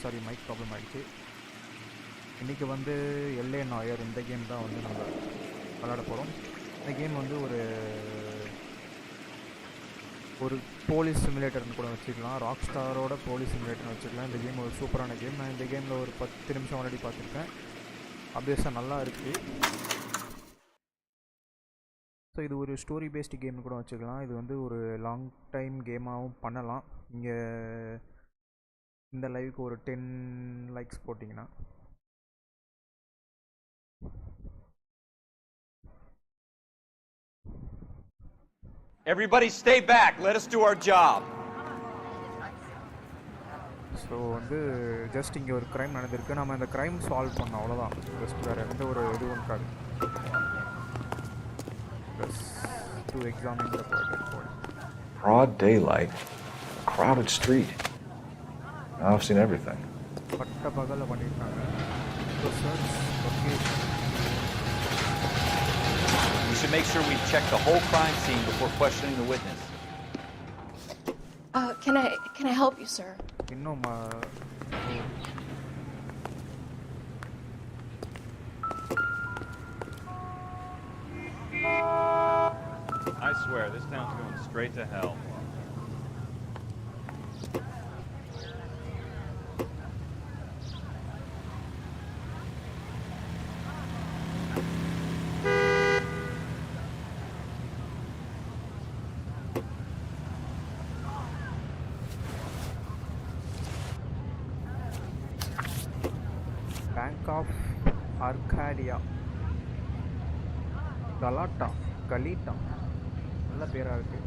Sorry mic problem ஆகிடுச்சு. இன்றைக்கி வந்து எல்ஏ நாயர் இந்த கேம் தான் வந்து நம்ம விளாட போகிறோம். இந்த கேம் வந்து ஒரு போலீஸ் சிமுலேட்டர்னு கூட வச்சுக்கலாம், ராக்ஸ்டாரோட போலீஸ் சிமுலேட்டர்னு வச்சுக்கலாம். இந்த கேம் ஒரு சூப்பரான கேம். நான் இந்த கேமில் ஒரு 10 நிமிஷம் ஆல்ரெடி பார்த்துருக்கேன். அப்வியஸாக நல்லா இருக்குது. ஸோ இது ஒரு ஸ்டோரி பேஸ்டு கேம்னு கூட வச்சுக்கலாம். இது வந்து ஒரு லாங் டைம் கேமாகவும் பண்ணலாம். இங்கே இந்த லைவுக்கு ஒரு 10 லைக்ஸ் போட்டிங்கன்னா. Everybody stay back. Let us do our job. So வந்து ஜஸ்ட் இங்கே ஒரு க்ரைம் நடந்திருக்கு. நம்ம இந்த க்ரைம் சால்வ் பண்ணோம், அவ்வளோதான். ஜஸ்ட் வேறு எந்த ஒரு இதுவும் இருக்காது. To examine the body. Broad daylight, a crowded street. Now I've seen everything. பட்ட பகல பண்ணிட்டாங்க. So search location. We should make sure we check the whole crime scene before questioning the witness. Can I help you, sir? இன்னும் I swear, this town's going straight to hell. Bank of Arcadia. Galita. நல்ல பேராக இருக்குது.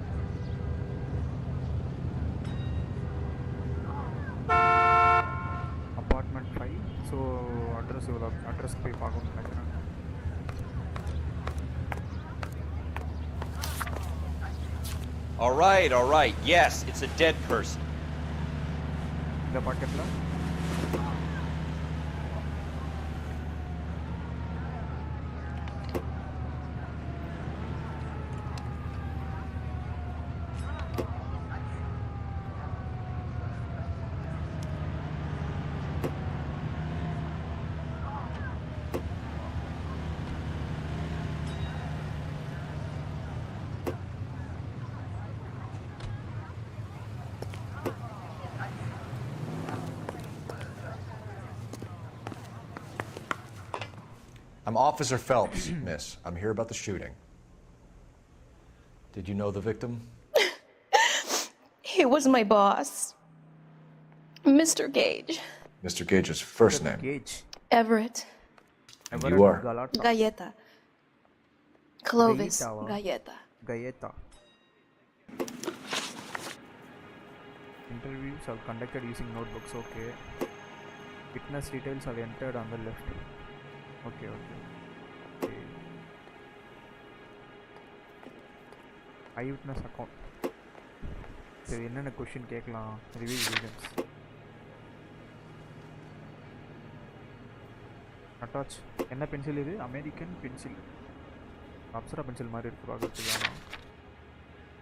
Apartment 5. So address போய் பார்க்கணும்னு நினைக்கிறேன். All right. Yes, it's a dead person. இந்த பாக்கெட்டில் I'm Officer Phelps, miss. I'm here about the shooting. Did you know the victim? He was my boss, Mr. Gage. Mr. Gage's first name? Gage. Everett. And you are? Galleta. Clovis Galleta. Interviews are conducted using notebooks. Okay. Witness details are entered on the left. Okay. Eyewitness account. சரி, என்னென்ன question கேட்கலாம்? Reveal reasons. Attach. என்ன pencil இது? American pencil. Apsara pencil மாதிரி இருக்கு பார்க்கறதுக்கு.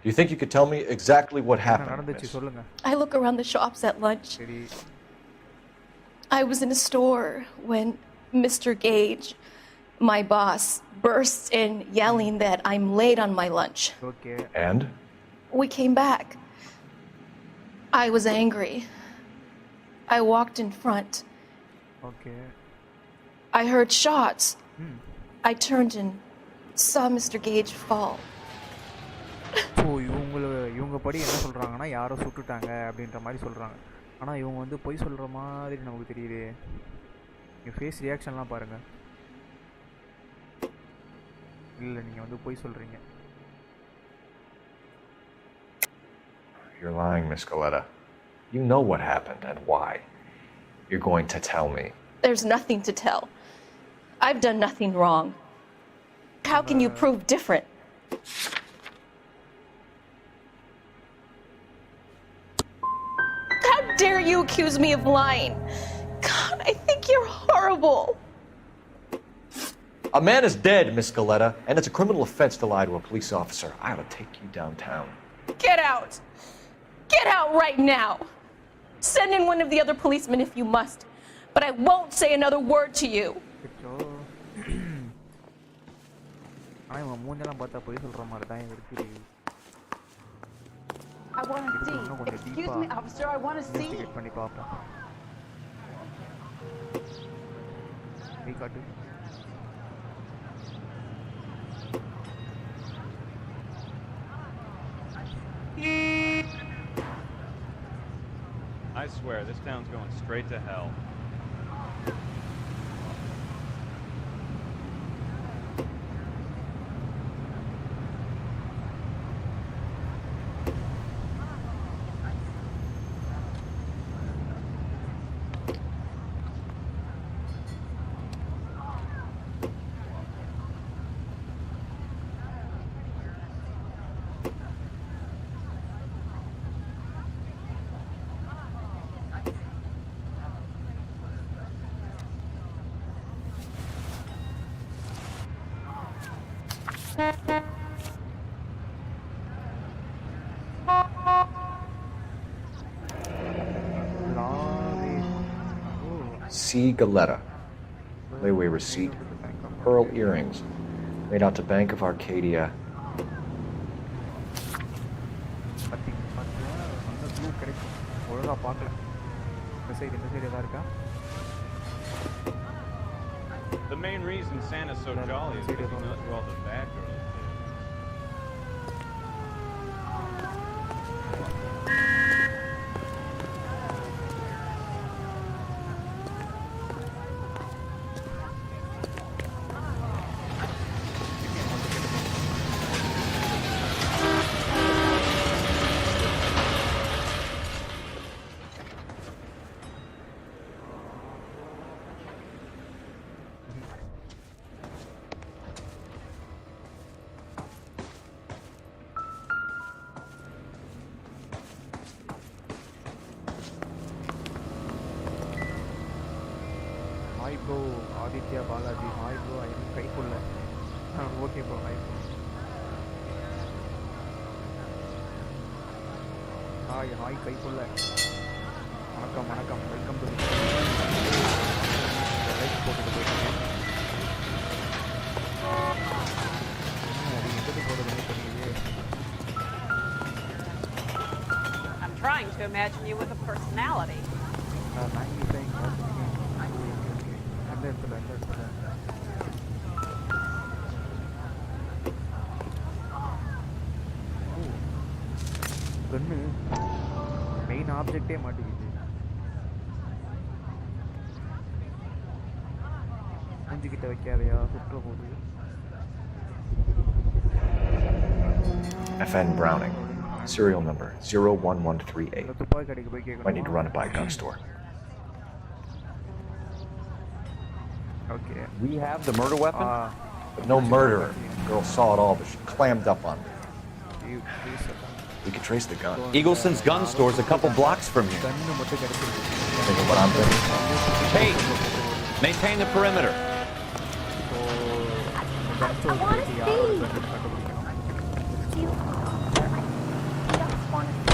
Do you think you could tell me exactly what happened? நடந்துச்சு சொல்லுங்க. I look around the shops at lunch. சரி. I was in a store when Mr. Gage, my boss, bursts in yelling that I'm late on my lunch. Okay. And? We came back. I was angry. I walked in front. Okay. I heard shots. I turned and saw Mr. Gage fall. So இவங்க படி என்ன சொல்கிறாங்கன்னா, யாரோ சுட்டுட்டாங்க அப்படின்ற மாதிரி சொல்கிறாங்க. ஆனால் இவங்க வந்து பொய் சொல்கிற மாதிரி நமக்கு தெரியுது. நீங்கள் ஃபேஸ் ரியாக்ஷன்லாம் பாருங்கள். இல்லை, நீங்கள் வந்து பொய் சொல்கிறீங்க. You're lying, Miss Galletta. You know what happened and why. You're going to tell me. There's nothing to tell. I've done nothing wrong. How can you prove different? How dare you accuse me of lying? God, I think you're horrible. A man is dead, Miss Galletta, and it's a criminal offense to lie to a police officer. I ought to take you downtown. Get out. Get out right now. Send in one of the other policemen if you must, but I won't say another word to you. அச்சோ. ஆனால் இவன் மூஞ்செல்லாம் பார்த்தா போய் சொல்கிற மாதிரி தான் இருக்குது. I want to see. இன்னும் கொஞ்சம் Excuse டீப்பாக me, officer, I want to see. Investigate பண்ணி பார்ப்போம். கை காட்டு. I swear, this town's going straight to hell. C. Galetta. Layaway receipt. Pearl earrings. Made out to Bank of Arcadia. ஒழுங்காக பார்க்கல. இந்த side எதாவது இருக்கா? The main reason Santa's so jolly is because he knows where all the bad girls live. Hi bro Aditya Balaji. Hi bro ஐ கைக்குள்ள. Okay bro hi bro. Hi hi கைக்குள்ள. வணக்கம் வணக்கம் வெல்கம் டு லைக் போட்டுட்டு போயிருக்கேன். அது எதுக்கு போடுறதுன்னு தெரியலையே. I'm trying to imagine you with a personality. நான் saying அந்த இடத்துல கண்ணு மெயின் ஆப்ஜெக்டே மாட்டிக்கிது. மூஞ்சிக்கிட்ட வைக்காதையா சுற்ற போது. FN Browning. Serial number 01138. துப்பாக்கி கடைக்கு போய் கேட்கணும். Might need to run it by a gun store. Okay. We have the murder weapon? But no murderer. The girl saw it all, but she clammed up on me. We could trace the gun. Eagleson's gun store's a couple blocks from here. Think of what I'm thinking? Hey, maintain the perimeter. I want to see. You, I just want to see.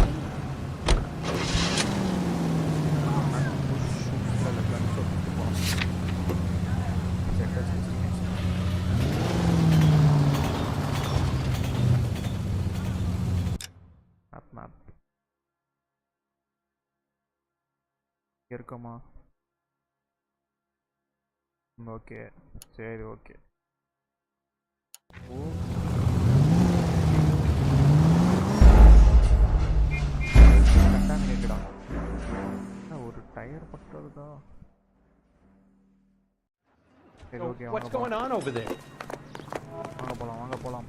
map இருக்குமா? Okay சரி okay. ஓ கண்டாமினேட்டடா. ஒரு tyre பட்டதுதா. சரி okay. What's going on over there? வாங்க போலாம்.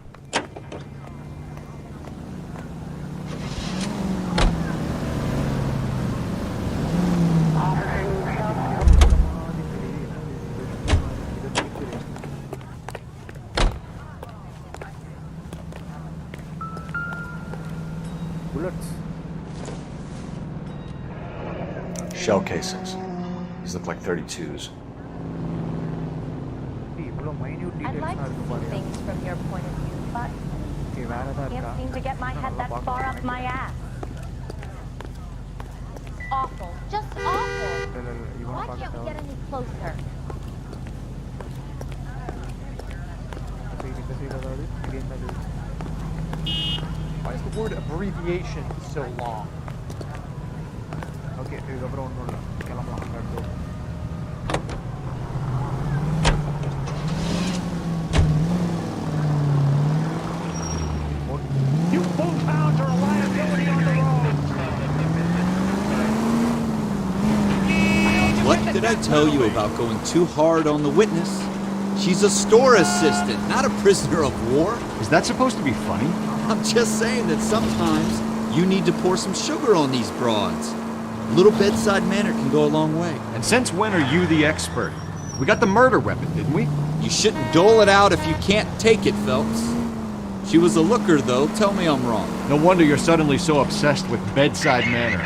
Bullets. Shell casings. These look like 32s. I'd like to see things from your point of view, but I can't seem to get my head that far up my ass. It's awful இவனை Why can't we பார்க்க get any closer? இந்த side அதாவது இது என்னது Why is the word abbreviation so long? Okay இதுக்கப்புறம் ஒன்றும் இல்லை கிளம்பலாம் அடுத்து You bullhounds are a liability on the road! What did I tell you about going too hard on the witness? She's a store assistant, not a prisoner of war. Is that supposed to be funny? I'm just saying that sometimes you need to pour some sugar on these broads. A little bedside manner can go a long way. And since when are you the expert? We got the murder weapon, didn't we? You shouldn't dole it out if you can't take it, Phelps. She was a looker, though. Tell me I'm wrong. No wonder you're suddenly so obsessed with bedside manner.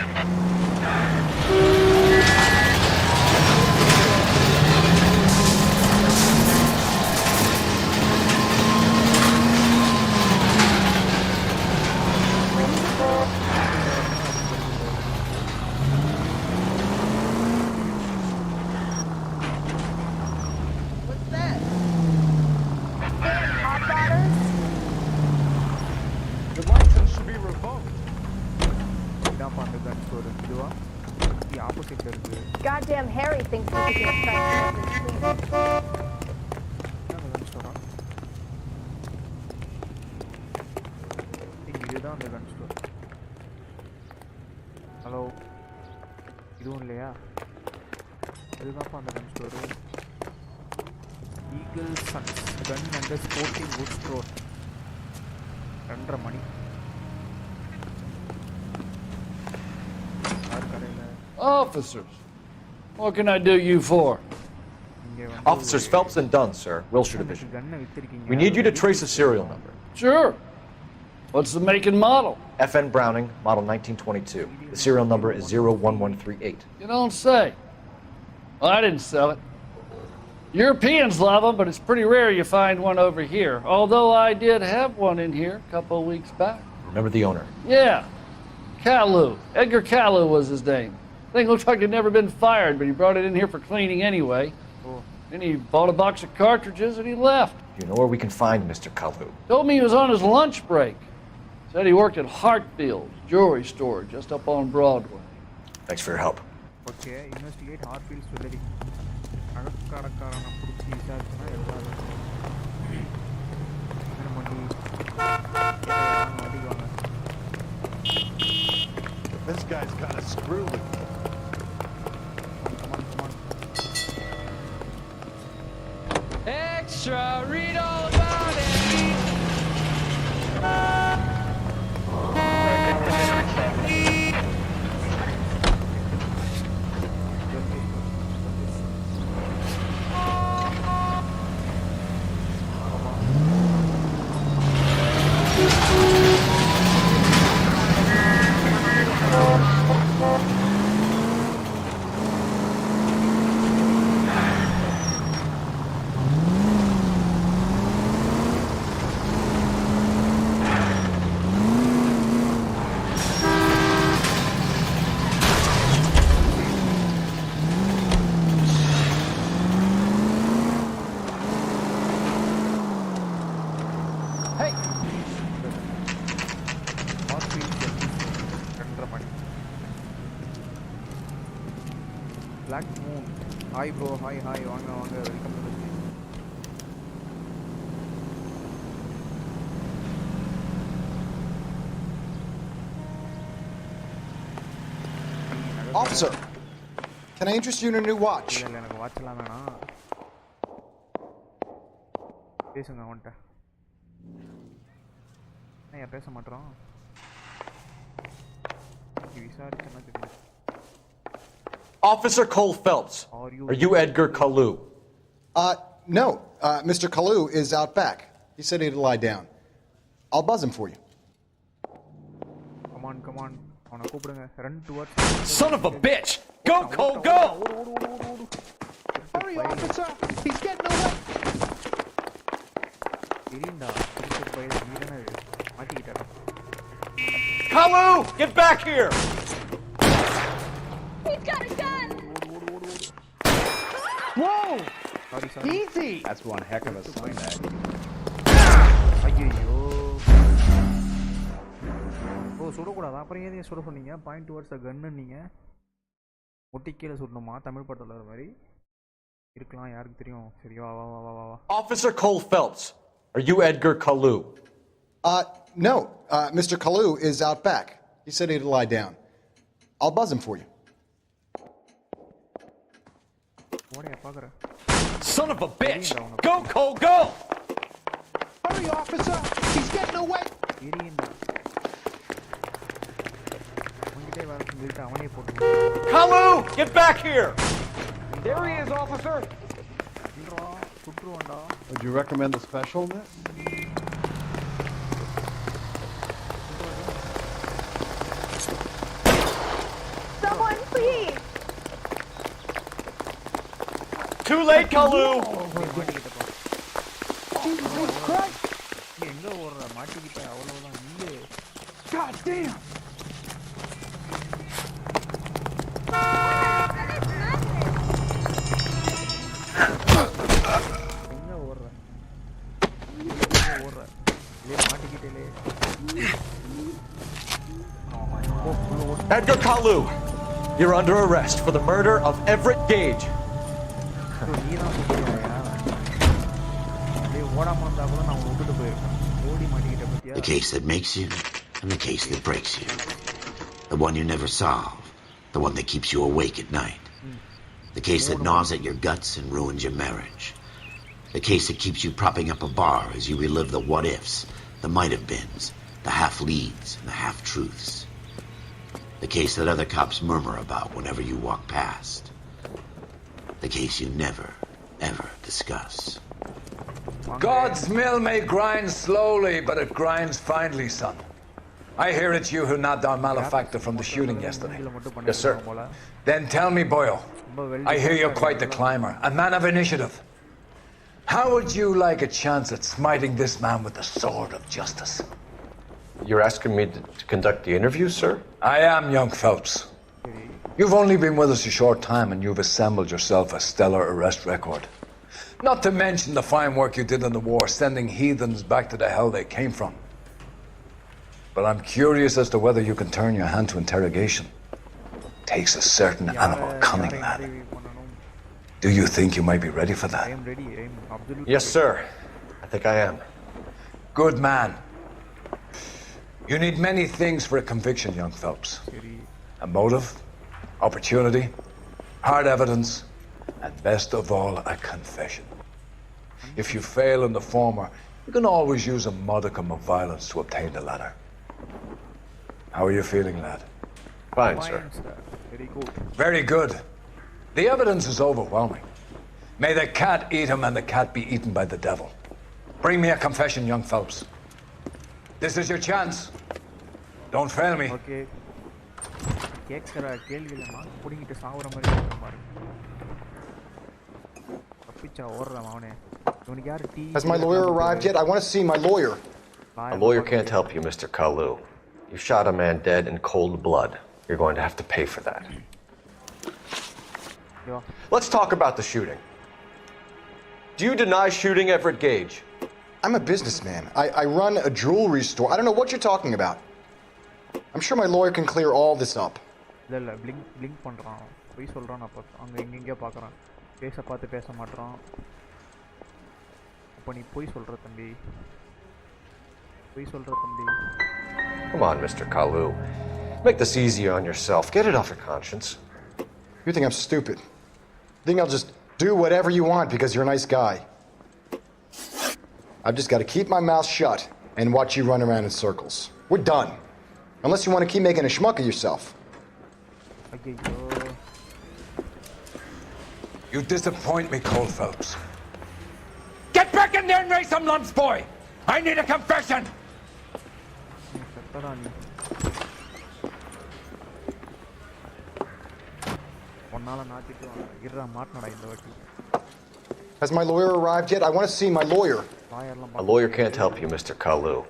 The license should be revoked. இதான்ப்பா அந்த கன் store இதுவா இது ஆப்போசிட்ல இருக்கு Goddamn Harry thinks he can get stuff in his sleeve. அந்த கன் ஸ்டோரா இதுதான் அந்த கன் store hello இதுவும் இல்லையா இதுதான்ப்பா அந்த gun store Eagle Sons gun and sporting good store 2:30 மணி யார் கடையில் Officers, what can I do you for? இங்கே வந்து Officers Phelps and Dunn, sir. Wilshire Division. கன்னை வித்திருக்கீங்க We need you to trace a serial number. Sure. What's the make and model? FN Browning, model 1922. The serial number is 01138. You don't say. Well, I didn't sell it. Europeans love them, but it's pretty rare you find one over here. Although I did have one in here a couple of weeks back. Remember the owner. Yeah, Kalu. Edgar Kalu was his name. Thing looks like he'd never been fired, but he brought it in here for cleaning anyway. Oh. Then he bought a box of cartridges and he left. Do you know where we can find Mr. Kalu? Told me he was on his lunch break. Said he worked at Hartfield's jewelry store just up on Broadway. Thanks for your help. Okay investigate Hartfield jewellery நகைக்கடைக்காரனை பிடிச்சி விசாரிச்சுனா எல்லாரும் வண்டிக்கு வாங்க This guy's kind of screwed. Come on. Extra, read all about it. Black Moon. Hi bro, hi, வாங்க welcome to the Officer, can I interest you in a new watch? இல்ல எனக்கு வாட்ச்லாம் வேணாம் பேசுங்க அவன்கிட்ட ஏன் பேச மாட்டோம் விசாரிச்சேன்னா தெரியும் Officer Cole Phelps. Are you Edgar Kalu? No. Mr. Kalu is out back. He said he'd lie down. I'll buzz him for you. Come on. அவனை கூப்பிடுங்க. Run towards. Son of a bitch! Go, Cole, go! Hurry, officer! He's getting away! தெரியும்டா. திருப்பி போய் நீதானே மாட்டிக்கிட்டடா. Kalu! Get back here! He's got a gun! Easy! That's one heck of a scumbag. ஐயோ ஓ சுடக்கூடாது அப்புறம் ஏன் சுட சொன்னீங்க பாயிண்ட் டுவர்ட்ஸ் கன்னு நீங்கள் ஒட்டி கீழே சுடணுமா தமிழ் படத்தில் வர மாதிரி இருக்கலாம் யாருக்கு தெரியும் சரி வா வா வா வா வா Officer Cole Phelps, are you Edgar Kalu? No. Mr. Kalu is out back. He said he'd lie down. I'll buzz him for you. ஓடையா பார்க்குறேன் Son of a bitch! Go, Cole, go! Hurry, officer! He's getting away! எரியுண்டா அவன்கிட்டே வேறு சொல்லிட்டு அவனே போட்டு Kalu, get back here! There he is, officer! சுற்றுவான்டா Would you recommend the special, miss? Someone, please! Too late, Kalu! Jesus Christ! நீ எங்கே ஓடுற மாட்டிக்கிட்ட அவ்வளோதான் இல்லை God damn! எங்கே ஓடுற ஓடுற இதே மாட்டிக்கிட்டே Edgar Kalu, you're under arrest for the murder of Everett Gage. நீ தான் சொல்லுவாயா அப்படியே ஓடாமல் இருந்தால் கூட நான் விட்டுட்டு போயிருக்கேன் ஓடி மாட்டிக்கிட்ட பற்றியா The case that makes you and the case that breaks you. The one you never solve. The one that keeps you awake at night. The case that gnaws at your guts and ruins your marriage. The case that keeps you propping up a bar as you relive the what-ifs, the might-have-beens, the half-leads, and the half-truths. The case that other cops murmur about whenever you walk past. The case you never, ever discuss. God's mill may grind slowly, but it grinds finely, son. I hear it's you who nabbed our malefactor from the shooting yesterday. Yes, sir. Then tell me, Boyle, I hear you're quite the climber, a man of initiative. How would you like a chance at smiting this man with the sword of justice? You're asking me to conduct the interview, sir? I am, young Phelps. You've only been with us a short time and you've assembled yourself a stellar arrest record. Not to mention the fine work you did in the war, sending heathens back to the hell they came from. But I'm curious as to whether you can turn your hand to interrogation. Takes a certain animal cunning, lad. Do you think you might be ready for that? I am ready. I am absolutely Yes, sir. I think I am. Good man. You need many things for a conviction, young Phelps. A motive, opportunity, hard evidence, and best of all, a confession. If you fail in the former, you can always use a modicum of violence to obtain the latter. How are you feeling, lad? Fine, sir. Very good. Very good. The evidence is overwhelming. May the cat eat him and the cat be eaten by the devil. Bring me a confession, young Phelps. This is your chance. Don't fail me. Okay. கேட்குற கேள்வியில் நான் பிடிங்கிட்டு சாகுற மாதிரி இருக்கிற மாதிரி தப்பிச்சா ஓடுறான் அவனே இவனுக்கு யார் tea Has my lawyer arrived yet? I want to see my lawyer. A lawyer can't help you, Mr. Kalu. You shot a man dead in cold blood. You're going to have to pay for that. Let's talk about the shooting. Do you deny shooting Everett Gage? I'm a businessman. I run a jewelry store. I don't know what you're talking about. I'm sure my lawyer can clear all this up. இல்லை blink பண்ணுறான் போய் சொல்கிறான் அப்போ அங்கே எங்கெங்கேயோ பார்க்குறான் பார்த்து பேச மாட்டான் அப்போ நீ போய் சொல்கிற தம்பி Come on, Mr. Kalu. Make this easier on yourself. Get it off your conscience. You think I'm stupid? You think I'll just do whatever you want because you're a nice guy? I've just got to keep my mouth shut and watch you run around in circles. We're done. Unless you want to keep making a schmuck of yourself. You disappoint me, Cole Phelps. Get back in there and raise some lumps, boy! I need a confession! Has my lawyer arrived yet? I want to see my lawyer. A lawyer can't help you, Mr. Kalu.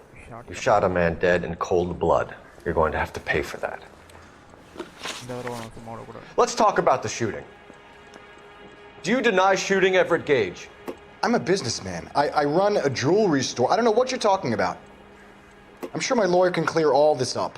You shot a man dead in cold blood. You're going to have to pay for that. Let's talk about the shooting. Do you deny shooting Everett Gage? I'm a businessman. I run a jewelry store. I don't know what you're talking about. I'm sure my lawyer can clear all this up.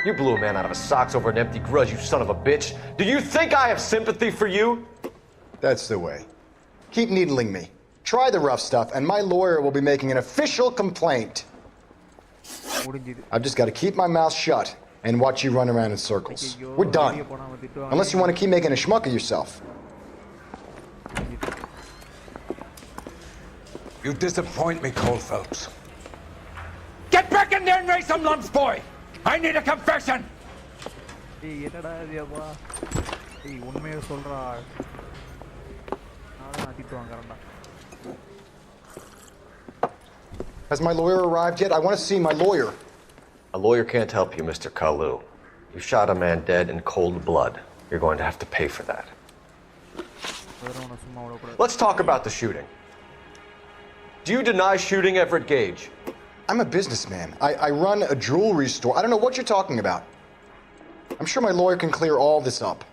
You blew a man out of his socks over an empty grudge, you son of a bitch. Do you think I have sympathy for you? That's the way. Keep needling me. Try the rough stuff, and my lawyer will be making an official complaint. I've just got to keep my mouth shut and watch you run around in circles. We're done. Unless you want to keep making a schmuck of yourself. You disappoint me, Cole Phelps. Get back in there and raise some lumps, boy! I need a confession! Has my lawyer arrived yet? I want to see my lawyer. A lawyer can't help you, Mr. Kalu. You shot a man dead in cold blood. You're going to have to pay for that. Let's talk about the shooting. Do you deny shooting Everett Gage? I'm a businessman. I run a jewelry store. I don't know what you're talking about. I'm sure my lawyer can clear all this up.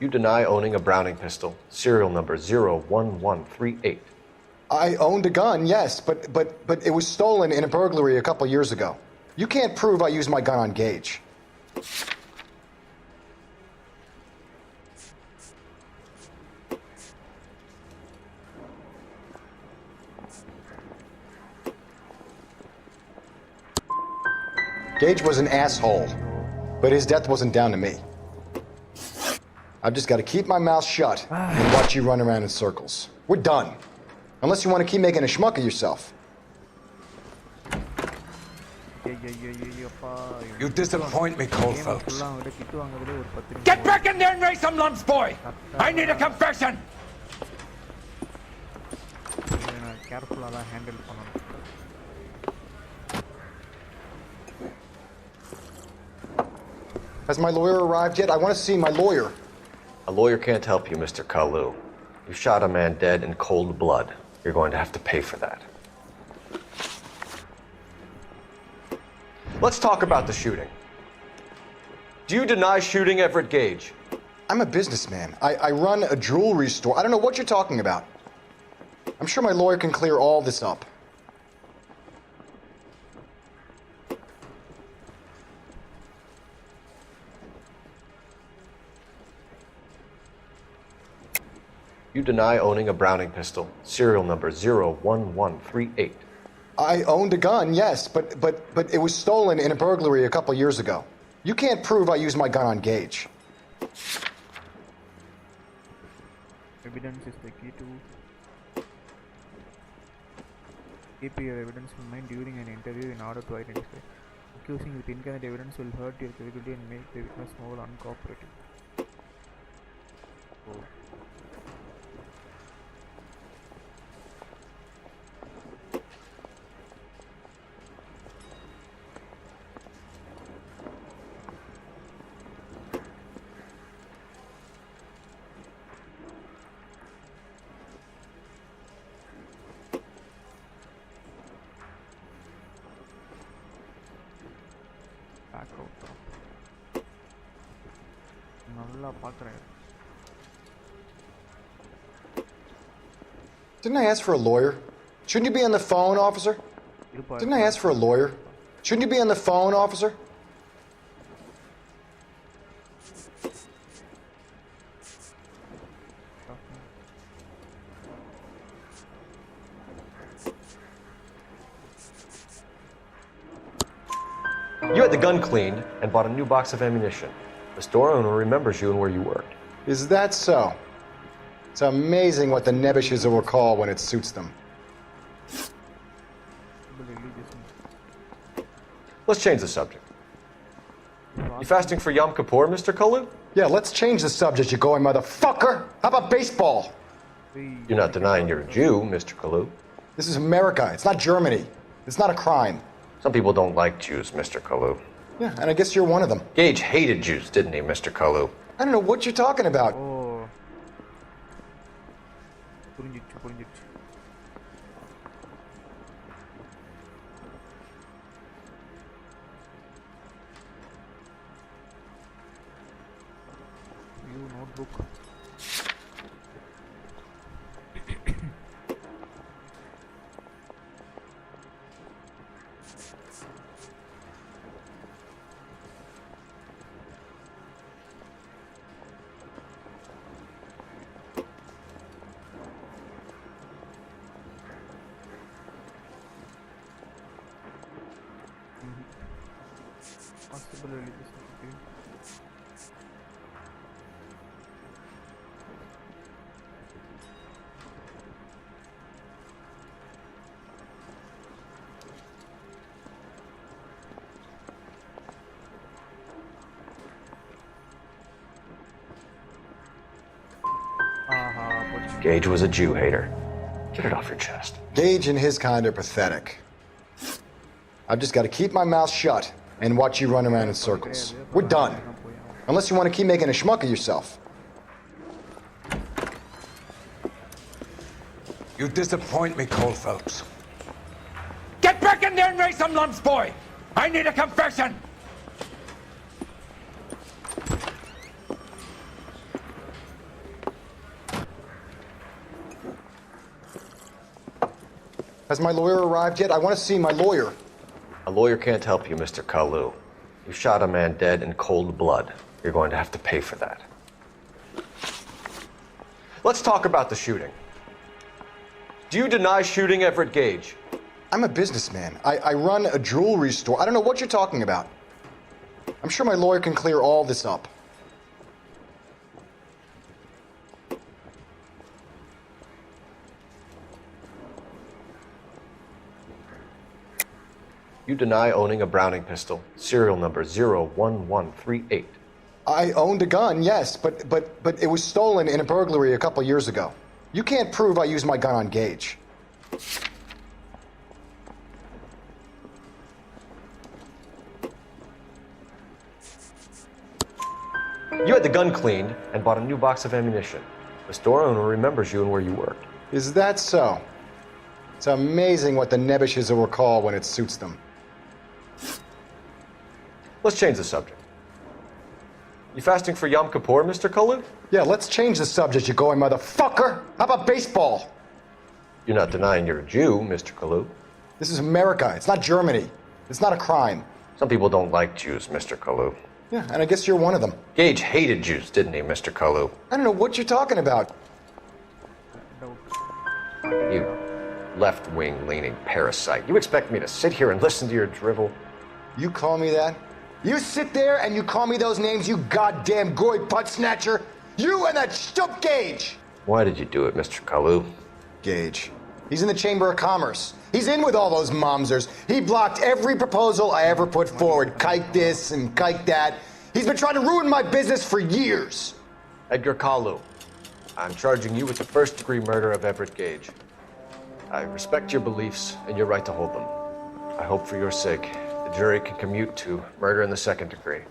You deny owning a Browning pistol, serial number 01138. I owned a gun, yes, but it was stolen in a burglary a couple years ago. You can't prove I used my gun on Gage. Gage was an asshole, but his death wasn't down to me. I've just got to keep my mouth shut and watch you run around in circles. We're done. Unless you want to keep making a schmuck of yourself. You disappoint me, Cole Phelps. Get back in there and raise some lumps, boy! I need a confession! Has my lawyer arrived yet? I want to see my lawyer. A lawyer can't help you, Mr. Kalu. You shot a man dead in cold blood. You're going to have to pay for that. Let's talk about the shooting. Do you deny shooting Everett Gage? I'm a businessman. I run a jewelry store. I don't know what you're talking about. I'm sure my lawyer can clear all this up. You deny owning a Browning pistol, serial number 01138. I owned a gun, yes, but it was stolen in a burglary a couple years ago. You can't prove I used my gun on Gage. Evidence is the key to keep your evidence in mind during an interview in order to identify. Accusing with incorrect evidence will hurt your credibility and make the witness more uncooperative. Oh. Didn't I ask for a lawyer? Shouldn't you be on the phone, officer? Didn't I ask for a lawyer? Shouldn't you be on the phone, officer? You had the gun cleaned and bought a new box of ammunition. The store owner remembers you and where you worked. Is that so? It's amazing what the nebbishes will recall when it suits them. Let's change the subject. You fasting for Yom Kippur, Mr. Kalu? Yeah, let's change the subject, you going motherfucker. How about baseball? You're not denying you're a Jew, Mr. Kalu. This is America. It's not Germany. It's not a crime. Some people don't like Jews, Mr. Kalu. Yeah, and I guess you're one of them. Gage hated Jews, didn't he, Mr. Kalu? I don't know what you're talking about. Oh. புரிஞ்சிச்சு. View notebook. Possible religious activity. Gage was a Jew hater. Get it off your chest. Gage and his kind are pathetic. I've just got to keep my mouth shut and watch you run around in circles. We're done. Unless you want to keep making a schmuck of yourself. You disappoint me, Cole Phelps. Get back in there and raise some lumps, boy! I need a confession! Has my lawyer arrived yet? I want to see my lawyer. A lawyer can't help you, Mr. Kalu. You shot a man dead in cold blood. You're going to have to pay for that. Let's talk about the shooting. Do you deny shooting Everett Gage? I'm a businessman. I run a jewelry store. I don't know what you're talking about. I'm sure my lawyer can clear all this up. You deny owning a Browning pistol, serial number 01138. I owned a gun, yes, but it was stolen in a burglary a couple years ago. You can't prove I used my gun on Gage. You had the gun cleaned and bought a new box of ammunition. The store owner remembers you and where you worked. Is that so? It's amazing what the Nebbishes will recall when it suits them. Let's change the subject. You fasting for Yom Kippur, Mr. Kalu? Yeah, let's change the subject, you going motherfucker. How about baseball? You're not denying you're a Jew, Mr. Kalu. This is America. It's not Germany. It's not a crime. Some people don't like Jews, Mr. Kalu. Yeah, and I guess you're one of them. Gage hated Jews, didn't he, Mr. Kalu? I don't know what you're talking about. You left-wing leaning parasite. You expect me to sit here and listen to your drivel? You call me that? You sit there and you call me those names, you goddamn goy putt snatcher? You and that stup Gage! Why did you do it, Mr. Kalu? Gage. He's in the Chamber of Commerce. He's in with all those momsers. He blocked every proposal I ever put forward. Kike this and kike that. He's been trying to ruin my business for years. Edgar Kalu, I'm charging you with the first-degree murder of Everett Gage. I respect your beliefs and your right to hold them. I hope for your sake the jury can commute to murder in the second degree.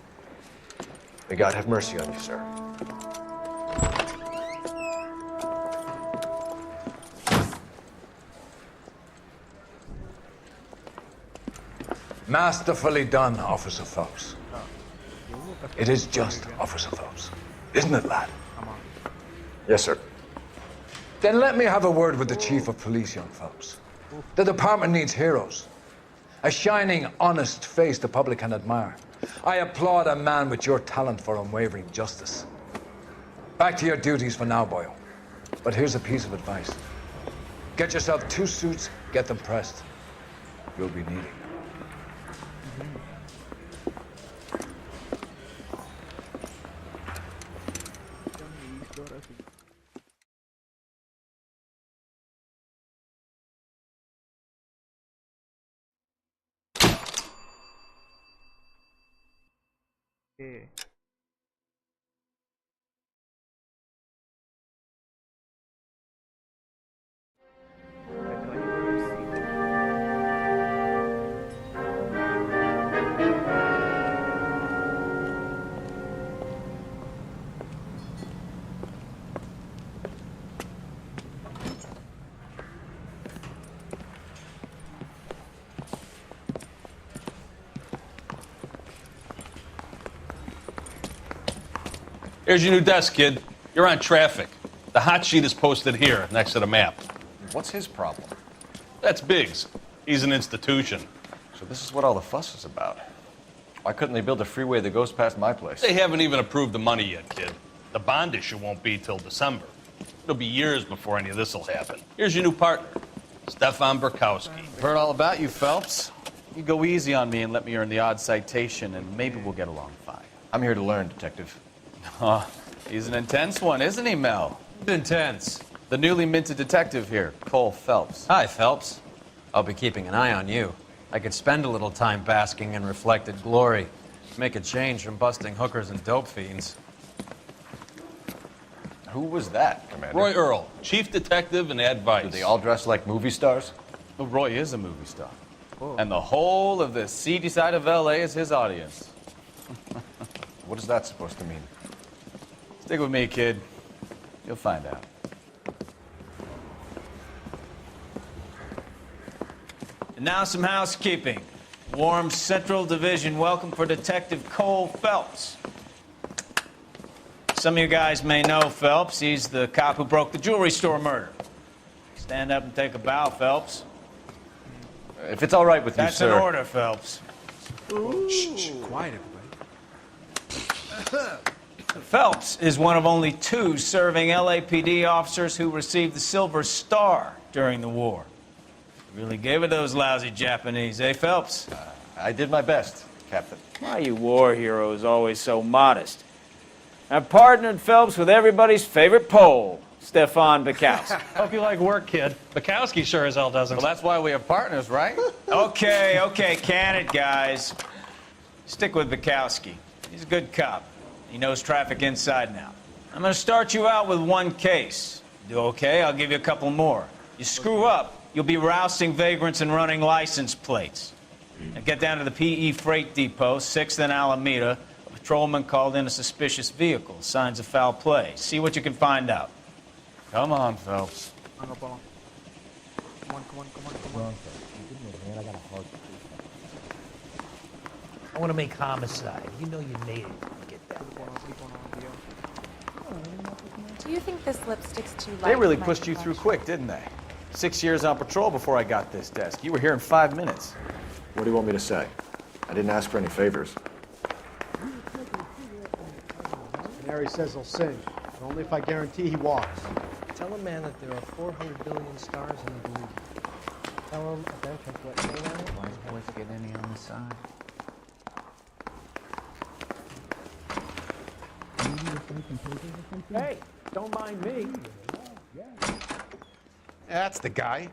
May God have mercy on you, sir. Masterfully done, Officer Phelps. It is just, Officer Phelps. Isn't it, lad? Yes, sir. Then let me have a word with the Chief of Police, young Phelps. The department needs heroes. A shining, honest face the public can admire. I applaud a man with your talent for unwavering justice. Back to your duties for now, boyo. But here's a piece of advice. Get yourself 2 suits, get them pressed. You'll be needing them. Okay. Here's your new desk, kid. You're on traffic. The hot sheet is posted here, next to the map. What's his problem? That's Biggs. He's an institution. So this is what all the fuss is about. Why couldn't they build a freeway that goes past my place? They haven't even approved the money yet, kid. The bond issue won't be till December. It'll be years before any of this will happen. Here's your new partner, Stefan Burkowski. Heard all about you, Phelps. You go easy on me and let me earn the odd citation, and maybe we'll get along fine. I'm here to learn, Detective. Oh, he's an intense one, isn't he, Mel? Intense. The newly minted detective here, Cole Phelps. Hi, Phelps. I'll be keeping an eye on you. I could spend a little time basking in reflected glory. Make a change from busting hookers and dope fiends. Who was that, Commander? Roy Earl, chief detective and advice. Do they all dress like movie stars? Well, Roy is a movie star. And the whole of the seedy side of L.A. is his audience. What is that supposed to mean? Stick with me, kid. You'll find out. And now some housekeeping. Warm Central Division welcome for Detective Cole Phelps. Some of you guys may know Phelps. He's the cop who broke the jewelry store murder. Stand up and take a bow, Phelps. If it's all right with you, sir. That's an order, Phelps. Shh, quiet, everybody. Phelps is one of only 2 serving LAPD officers who received the Silver Star during the war. Really gave it those lousy Japanese, eh, Phelps? I did my best, Captain. Why you war heroes always so modest? I've partnered Phelps with everybody's favorite Pole, Stefan Bukowski. Hope you like work, kid. Bukowski sure as hell doesn't. Well, that's why we have partners, right? Okay, can it, guys. Stick with Bukowski. He's a good cop. He knows traffic inside and out. I'm going to start you out with 1 case. Do okay? I'll give you a couple more. You screw up, you'll be rousting vagrants and running license plates. Now get down to the PE Freight Depot, 6th and Alameda. A patrolman called in a suspicious vehicle. Signs of foul play. See what you can find out. Come on, Phelps. Come on. I want to make homicide. You know you made it. Get that. Do you think this lipstick's too light? They really for my pushed you through quick, didn't they? 6 years on patrol before I got this desk. You were here in 5 minutes. What do you want me to say? I didn't ask for any favors. Harry says he'll sing, but only if I guarantee he walks. Tell a man that there are 400 billion stars in the blue. Tell him a bench of wet around. Why is boys get any on the side? Hey, don't mind me. That's the guy.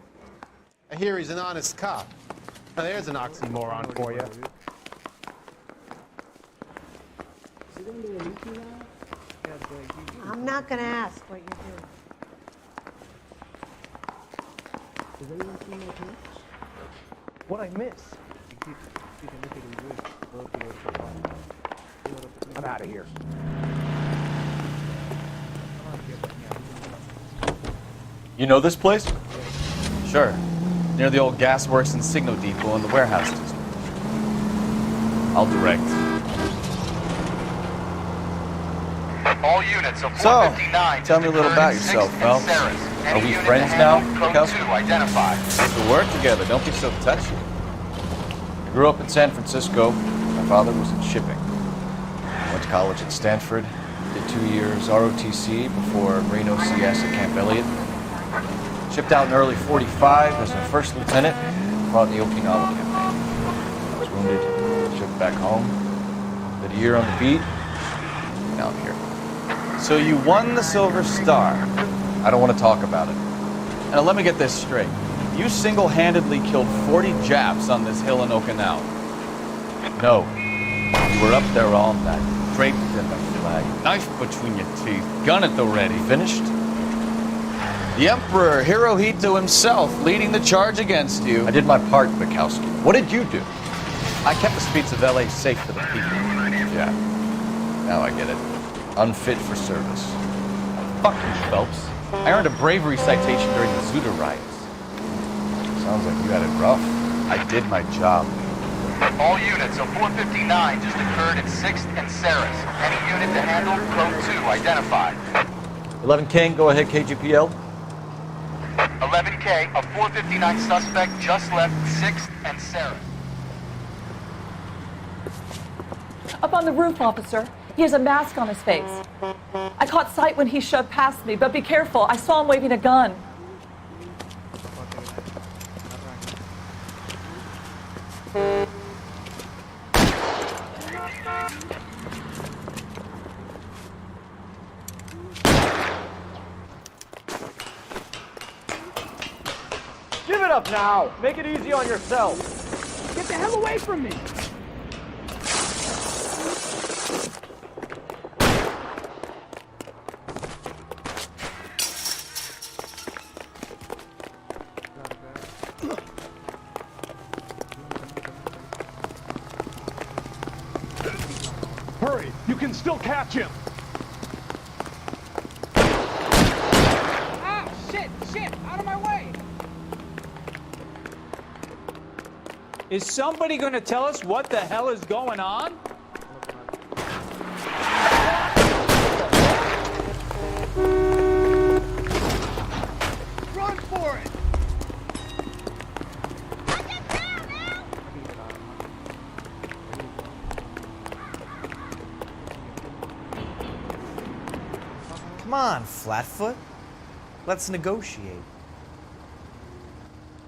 I hear he's an honest cop. Now there's an oxymoron for you. I'm not gonna ask what you're doing. What I miss? I'm out of here. You know this place? Sure. Near the old gasworks and signal depot in the warehouse district. I'll direct. All units of So, 459 tell me a little about yourself, Phelps. Are we friends now, Bukowski? Identify. We work together. Don't be so touchy. I grew up in San Francisco. My father was in shipping. Went to college at Stanford. Did 2 years ROTC before Marine OCS at Camp Elliott. Shipped out in early 45 as a first lieutenant. Fought in the Okinawa campaign. I was wounded. Shipped back home. Did a year on the beat. Now I'm here. So you won the Silver Star. I don't want to talk about it. Now let me get this straight. You single-handedly killed 40 Japs on this hill in Okinawa. No. You were up there all night, draped in the flag, knife between your teeth, gun at the ready. Finished? The Emperor Hirohito himself leading the charge against you. I did my part, Bukowski. What did you do? I kept the streets of LA safe for the people. Yeah. Now I get it. Unfit for service. Fuck you, Phelps. I earned a bravery citation during the Zuda riots. Sounds like you had it rough. I did my job. All units, a 459 just occurred at 6th and Saris. Any unit to handle, code 2 identified. 11 King, go ahead, KGPL. 11K, a 459 suspect just left 6th and Saris. Up on the roof, officer. He has a mask on his face. I caught sight when he shoved past me, but be careful. I saw him waving a gun. Give it up now! Make it easy on yourself! Get the hell away from me! Hurry! You can still catch him! Ah! Shit! Shit! Out of my way! Is somebody gonna tell us what the hell is going on? Run for it! Come on, Flatfoot. Let's negotiate.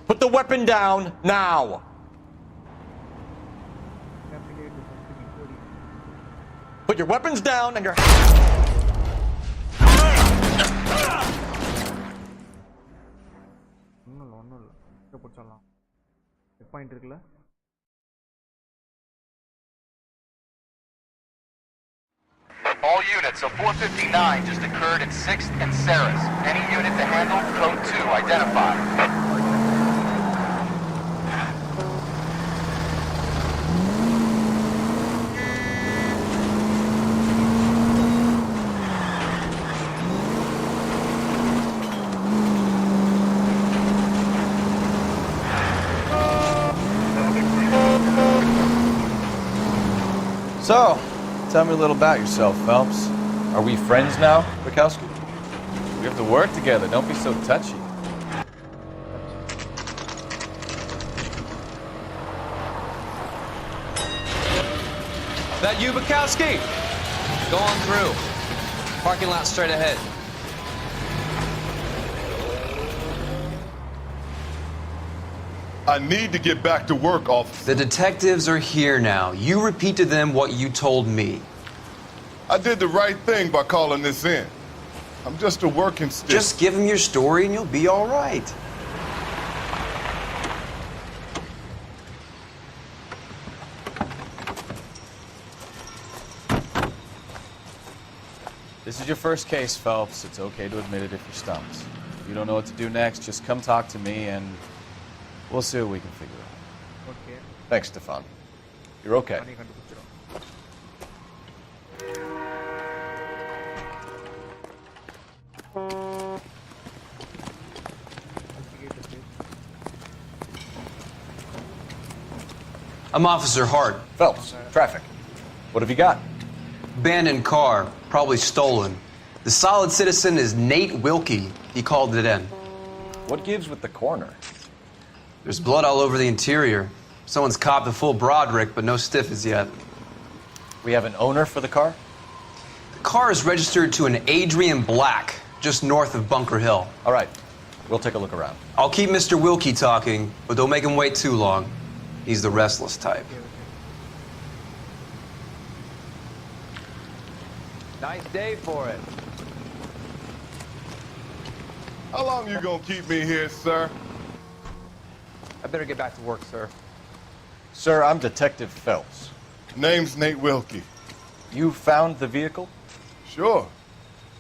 Put the weapon down now. Put your weapons down and your... All units, a 459 just occurred at 6th and Saris. Any unit to handle, code 2 identified. So, tell me a little about yourself, Phelps. Are we friends now, Bukowski? We have to work together. Don't be so touchy. That you, Bukowski? Go on through. Parking lot straight ahead. I need to get back to work, officer. The detectives are here now. You repeat to them what you told me. I did the right thing by calling this in. I'm just a working stick. Just give them your story and you'll be all right. This is your first case, Phelps. It's okay to admit it if you're stumped. If you don't know what to do next, just come talk to me and we'll see what we can figure out. Okay. Thanks, Stefan. You're okay. I'm Officer Hart. Phelps, traffic. What have you got? Abandoned car, probably stolen. The solid citizen is Nate Wilkie. He called it in. What gives with the corner? There's blood all over the interior. Someone's copped a full Broderick, but no stiff as yet. We have an owner for the car? The car is registered to an Adrian Black, just north of Bunker Hill. All right, we'll take a look around. I'll keep Mr. Wilkie talking, but don't make him wait too long. He's the restless type. Nice day for it. How long you gonna keep me here, sir? I better get back to work, sir. Sir, I'm Detective Phelps. Name's Nate Wilkie. You found the vehicle? Sure.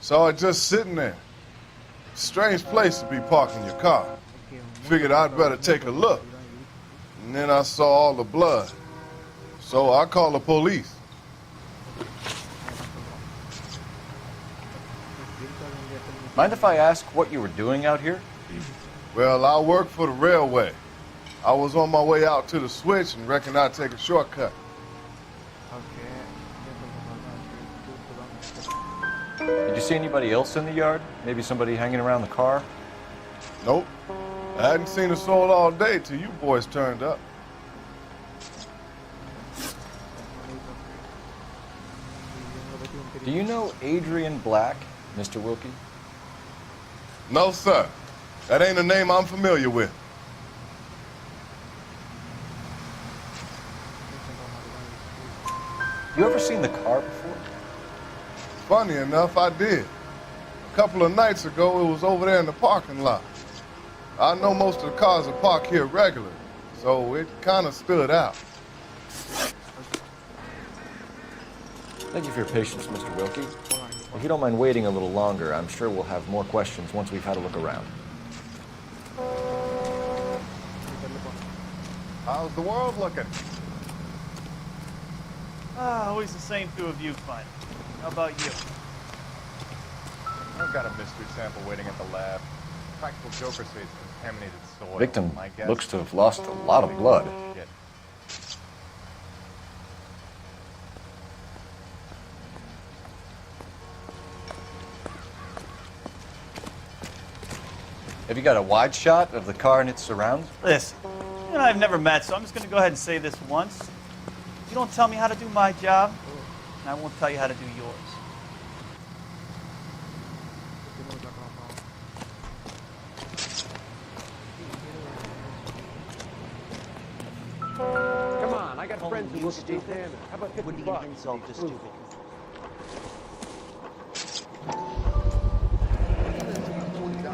Saw it just sitting there. Strange place to be parking your car. Figured I'd better take a look. And then I saw all the blood. So I called the police. Mind if I ask what you were doing out here? Well, I work for the railway. I was on my way out to the switch and reckoned I'd take a shortcut. Did you see anybody else in the yard? Maybe somebody hanging around the car? Nope. I hadn't seen a soul all day till you boys turned up. Do you know Adrian Black, Mr. Wilkie? No, sir. That ain't a name I'm familiar with. You ever seen the car before? Funny enough, I did. A couple of nights ago, it was over there in the parking lot. I know most of the cars are parked here regularly, so it kind of stood out. Thank you for your patience, Mr. Wilkie. If you don't mind waiting a little longer, I'm sure we'll have more questions once we've had a look around. How's the world looking? Always the same two of you, fun. How about you? I've got a mystery sample waiting at the lab. Practical Joker says contaminated soil. Victim My guess- looks to have lost a lot of blood. Shit. Have you got a wide shot of the car and its surrounds? Listen, you and I have never met, so I'm just going to go ahead and say this once. You don't tell me how to do my job, and I won't tell you how to do yours. Come on, I got friends who work at these standards. How about 50 bucks? Insult to stupid.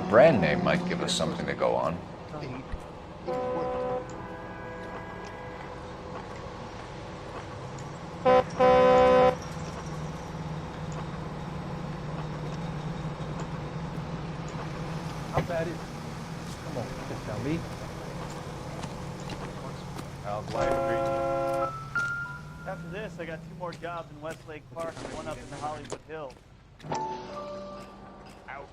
Brand name might give us something to go on. How bad is it? Come on, just tell me. How's life treating you? After this, I got 2 more jobs in Westlake Park and 1 up in the Hollywood Hills. Ouch.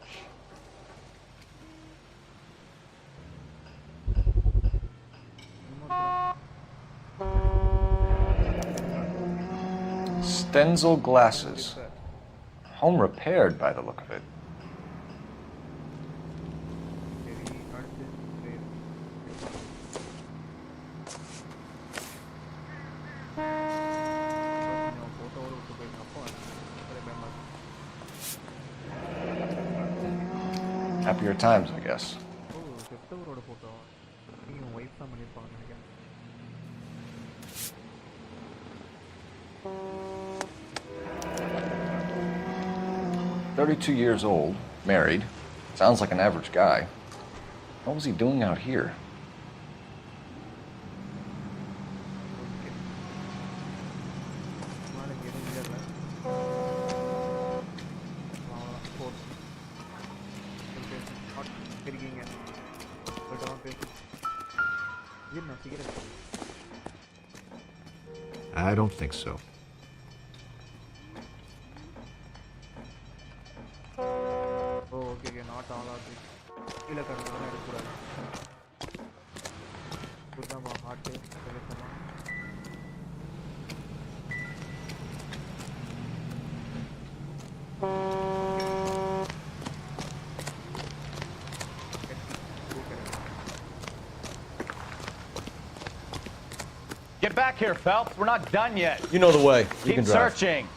Stenzel glasses. Home repaired by the look of it. Happier times, I guess. செத்தவரோட photo நீங்கள் wife தான் பண்ணியிருப்பாங்க நினைக்கிறேன். 32 years old, married. Sounds like an average guy. What was he doing out here? I don't think so. Okay, not all of it. இல்ல கரெக்ட்டா எடுக்க கூடாது. புதுமா heart select பண்ணலாம். Get back here, Phelps. We're not done yet. You know the way. You Keep can drive. searching.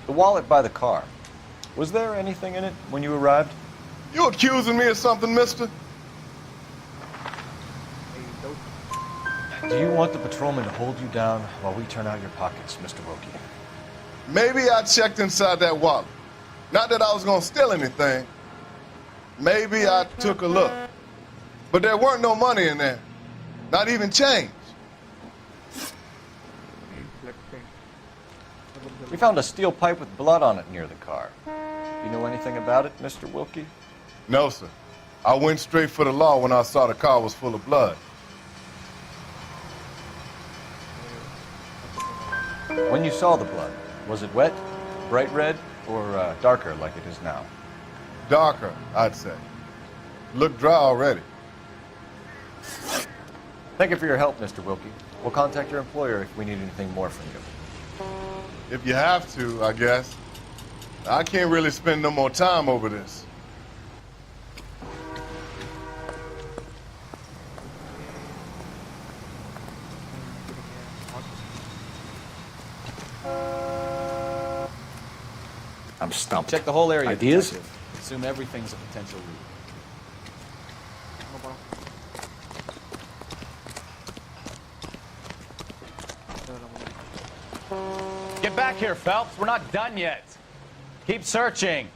The wallet by the car. Was there anything in it when you arrived? You accusing me of something, mister? Do you want the patrolman to hold you down while we turn out your pockets, Mr. Wilkie? Maybe I checked inside that wallet. Not that I was gonna steal anything. Maybe I took a look. But there weren't no money in there. Not even change. We found a steel pipe with blood on it near the car. You know anything about it, Mr. Wilkie? No, sir. I went straight for the law when I saw the car was full of blood. When you saw the blood, was it wet, bright red, or darker like it is now? Darker, I'd say. Looked dry already. Thank you for your help, Mr. Wilkie. We'll contact your employer if we need anything more from you. If you have to, I guess. I can't really spend no more time over this. I'm stumped. Check the whole area. Ideas? Detective. Assume everything's a potential lead. Get back here, Phelps. We're not done yet. Keep searching.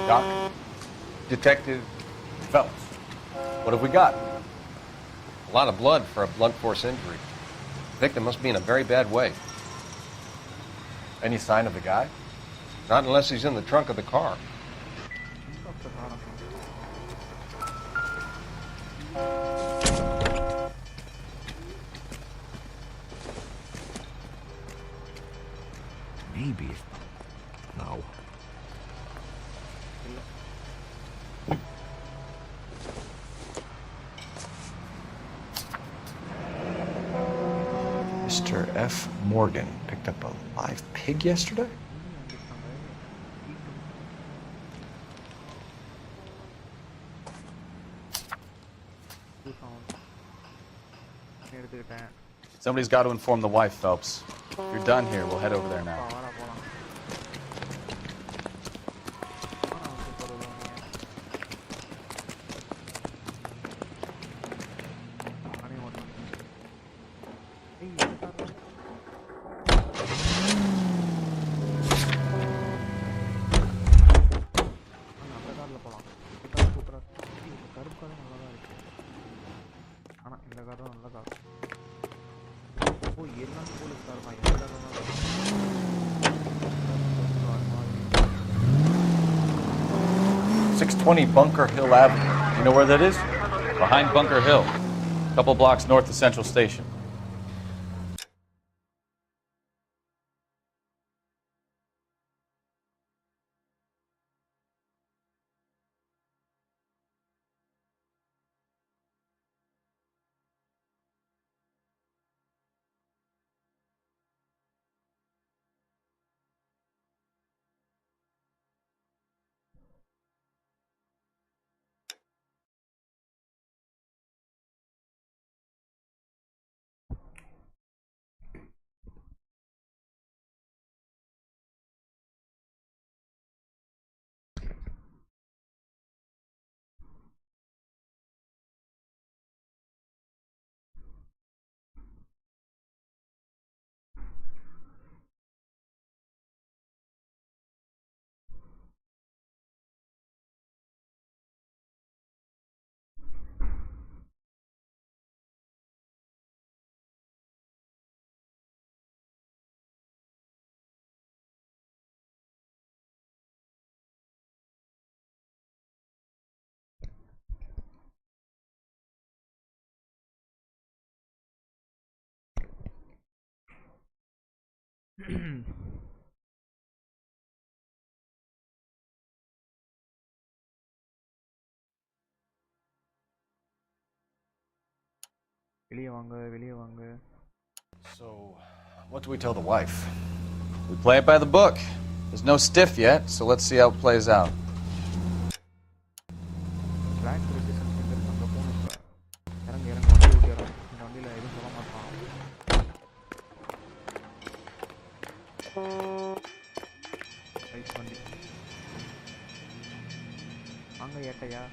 Doc? Detective Phelps. What have we got? A lot of blood for a blunt force injury. The victim must be in a very bad way. Any sign of the guy? Not unless he's in the trunk of the car. Maybe. No. Mr. F. Morgan picked up a live pig yesterday? Somebody's got to inform the wife, Phelps. If you're done here, we'll head over there now. Bunker Hill Avenue. You know where that is? Behind Bunker Hill, a couple blocks north of Central Station. வெளியே வாங்க வெளியே வாங்க. So, what do we tell the wife? We play it by the book. There's no stiff yet, so let's see how it plays out. Black resistance centre அங்கே போகணும். இறங்க இறங்க வண்டி ஓட்டிடுறோம். இந்த வண்டியில் எதுவும் சொல்ல மாட்டான். ரைஸ் வண்டி வாங்க ஏட்டையா.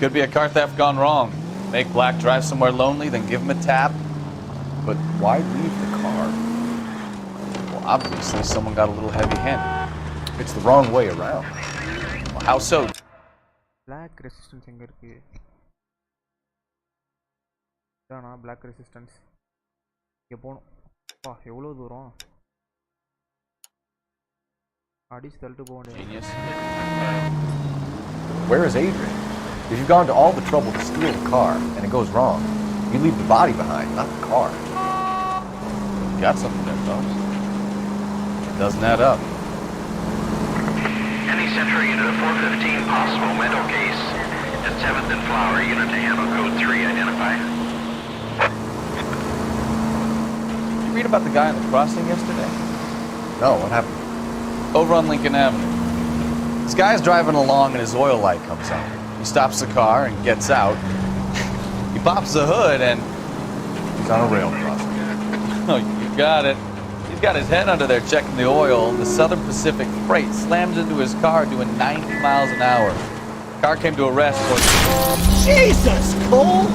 Could be a car theft gone wrong. Make Black drive somewhere lonely, then give him a tap. But why leave the car? Well, obviously someone got a little heavy-handed. It's the wrong way around. Well, how so? Black resistance எங்க இருக்கு? இதானா black resistance? இங்க போணும். பா எவ்வளவு தூரம்? அடிச்சு தள்ளிட்டு போக வேண்டியது. Where is Adrian? If you've gone to all the trouble to steal the car and it goes wrong, you leave the body behind, not the car. You got something there, folks. It doesn't add up. Any Central unit of 415, possible mental case at 7th and Flower, unit to handle code 3, identify. Did you read about the guy on the crossing yesterday? No, what happened? Over on Lincoln Avenue. This guy's driving along and his oil light comes on. He stops the car and gets out. He pops the hood and he's on a rail crossing. Oh, you got it. He's got his head under there checking the oil. The Southern Pacific Freight slams into his car doing 90 miles an hour. Car came to a rest. Jesus, Cole!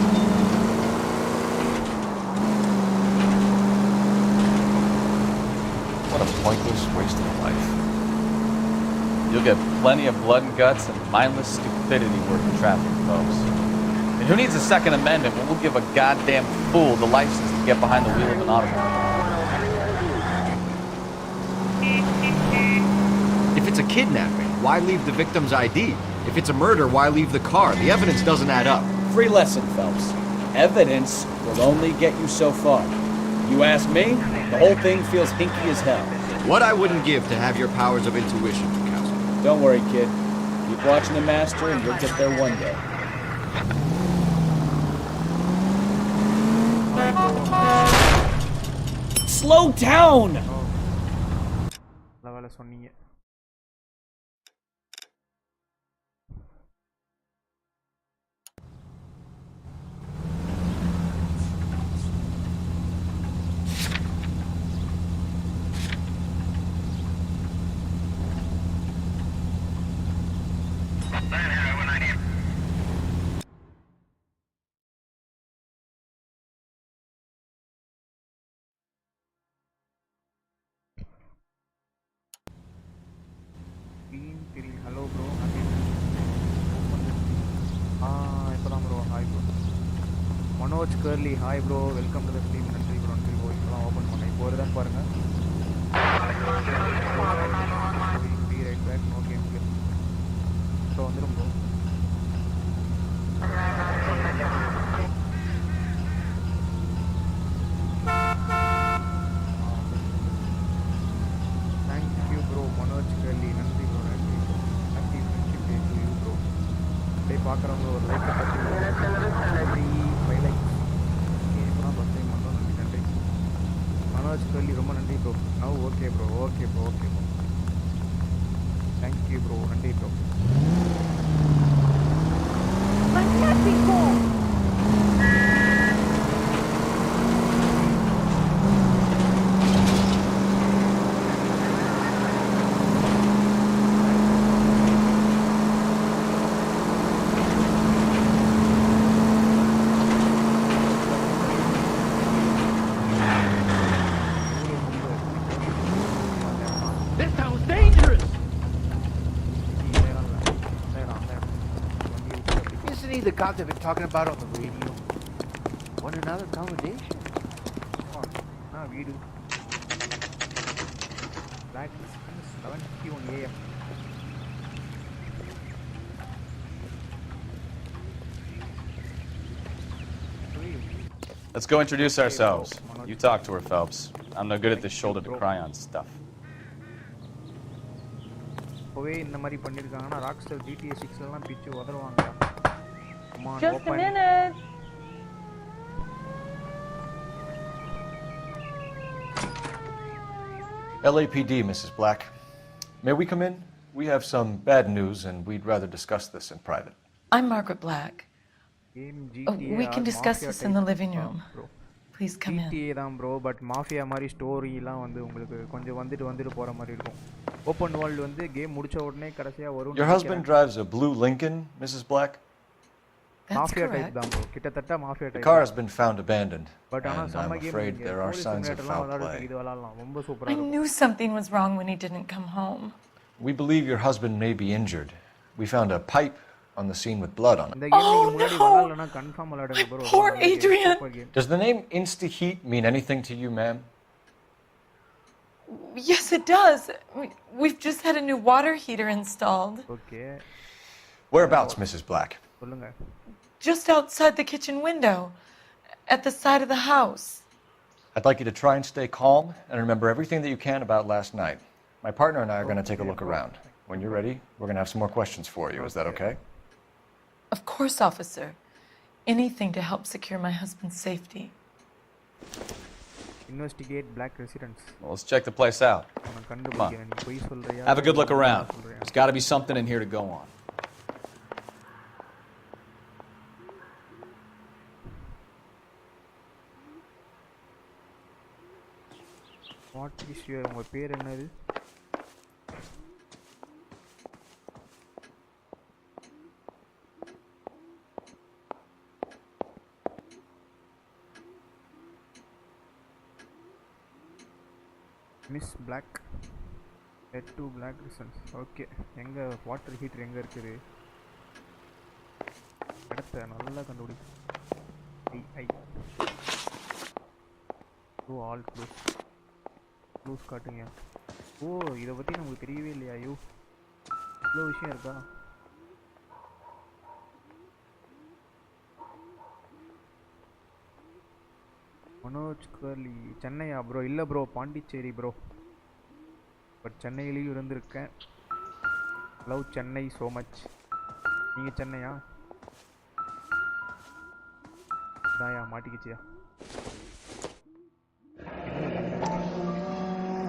What a pointless waste of life. You'll get plenty of blood and guts and mindless stupidity working traffic, folks. And who needs a Second Amendment when we'll give a goddamn fool the license to get behind the wheel of an automobile? If it's a kidnapping, why leave the victim's ID? If it's a murder, why leave the car? The evidence doesn't add up. Free lesson, Phelps. Evidence will only get you so far. You ask me, the whole thing feels hinky as hell. What I wouldn't give to have your powers of intuition, Counselor. Don't worry, kid. Keep watching the master and you'll get there one day. Slow down! நல்ல வேலை சொன்னீங்க. Hello bro, இப்போதான் bro hi bro. Manoj Curly hi bro, welcome to the stream. நன்றி bro நன்றி bro. இப்போதான் open பண்ணேன். இப்போ வருதான்னு பாருங்கள். Right back no game play. So வந்துடும் bro. Thank you bro Manoj Curly. நன்றி ப்ரோ நன்றி bro. Happy friendship day to you bro. அப்படியே பார்க்குறவங்க ஒரு லைக் பற்றி 5 லைக்ஸ். இப்போதான் ஃபஸ்ட் டைம் பண்ணுறோம். நன்றி நன்றி மனோஜ் கர்லி, ரொம்ப நன்றி bro. Now okay bro okay bro okay bro. Thank you bro நன்றி bro. This town's dangerous! Isn't he the cop they've been talking about on the radio? Want another accommodation? We do. Black 7:51 AM. Let's go introduce ourselves. You talk to her, Phelps. I'm no good at this shoulder to cry on stuff. இப்போவே இந்த மாதிரி பண்ணிருக்காங்கன்னா Rockstar GTA 6 எல்லாம் பிச்சு உதறுவாங்க. Come on, Just a minute. LAPD, Mrs. Black. May we come in? We have some bad news and we'd rather discuss this in private. I'm Margaret Black. Oh, we can discuss this in the living room. Please come in. GTA தான் bro, but mafia மாதிரி ஸ்டோரிலாம் வந்து உங்களுக்கு கொஞ்சம் வந்துட்டு போற மாதிரி இருக்கும். Open world வந்து கேம் முடிச்ச உடனே கடைசியா வரும். Your husband drives a blue Lincoln, Mrs. Black? That's mafia correct. type தான் bro. கிட்டத்தட்ட mafia type. The car has been found abandoned. But and I'm afraid there are signs of foul play. இது விளையாடலாம். ரொம்ப சூப்பரா I இருக்கும். knew something was wrong when he didn't come home. We believe your husband may be injured. We found a pipe on the scene with blood on it. Oh no! Poor Adrian! Does the name Insta-Heat mean anything to you, ma'am? Yes, it does. We've just had a new water heater installed. Okay. Whereabouts, Mrs. Black? Just outside the kitchen window, at the side of the house. I'd like you to try and stay calm and remember everything that you can about last night. My partner and I are going to take a look around. When you're ready, we're going to have some more questions for you. Is that okay? Of course, officer. Anything to help secure my husband's safety. Investigate black residents. Well, let's check the place out. Come on. Have a good look around. There's got to be something in here to go on. What is your உங்க பேர் என்னது? Miss Black. Head to black reasons. Okay. எங்க water heater எங்க இருக்குது? அடுத்து நல்லா கண்டுபிடி. ஐ. ஓ all clues. Clues காட்டுங்க. ஓ இத பத்தி நமக்கு தெரியவே இல்லையா? ஐயோ. இவ்வளவு விஷயம் இருக்கா? மனோஜ் கர்லி சென்னையா ப்ரோ? இல்ல ப்ரோ, பாண்டிச்சேரி ப்ரோ. பட் சென்னையிலேயும் இருந்திருக்கேன். Love Chennai so much. நீங்க சென்னையா? தாயா மாட்டிக்கிச்சியா?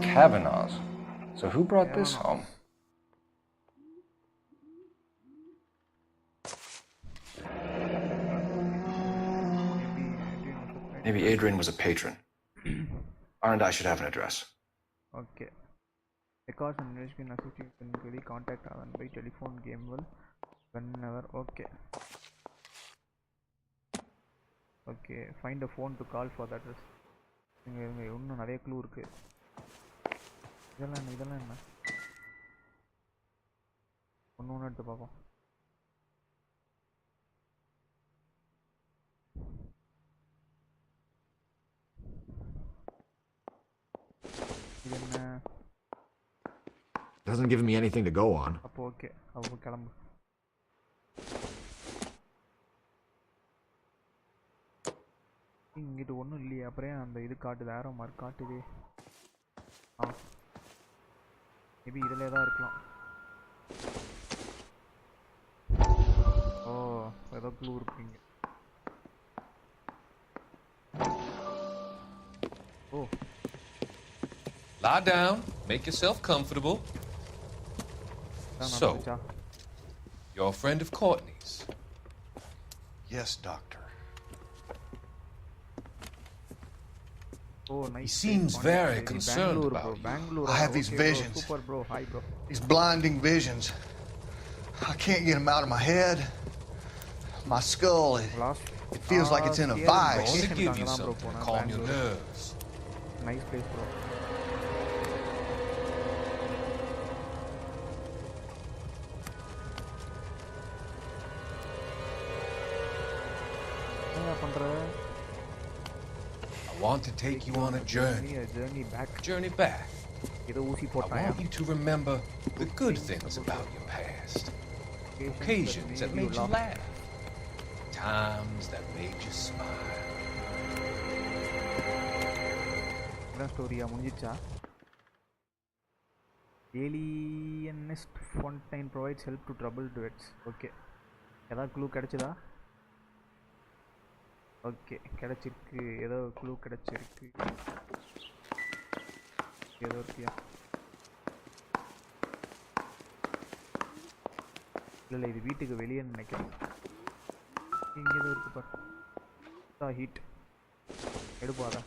Kavanaugh's. So who brought this home? Maybe Adrian was a patron. And I should have an address. Okay. Records and investigation association can contact Alan by telephone game will whenever. Okay. Okay. Find a phone to call for that address. இங்க இன்னும் நிறைய clue இருக்கு. இதெல்லாம் என்ன? ஒன்னு எடுத்து பார்ப்போம். Doesn't give me anything to go on. அப்போ ஓகே. அப்போ கிளம்பு. இங்கிட்டு ஒன்றும் இல்லையே. அப்புறம் அந்த இது காட்டுது, ஆரோ மார்க் காட்டுது. மேபி இதில் தான் இருக்கலாம். ஓ ஏதோ க்ளூ இருக்குங்க. ஓ Lie down, make yourself comfortable. So, you're a friend of Courtney's? Yes, Doctor. Oh, nice. He seems very concerned about you. I have these visions. Super bro, hi bro. These blinding visions. I can't get them out of my head. My skull, it feels like it's in a vice. I want to give you something to calm your nerves. Nice place, bro. I want to take you on a journey. Journey back. I want you to remember the good things about your past. Occasions that made you laugh. Times that made you smile. இதான் ஸ்டோரியா முடிஞ்சிச்சா? Alienist Fontaine provides help to troubled duets. Okay, ஏதாவது clue கிடைச்சதா? Okay, கிடைச்சிருக்கு. ஏதோ clue கிடைச்சிருக்கு. ஏதோ இருக்கியா? இல்லை இது வீட்டுக்கு வெளியே நினைக்கிறேன். இங்கே ஏதோ இருக்கு பாரு. ஹீட் எடுப்பாதா?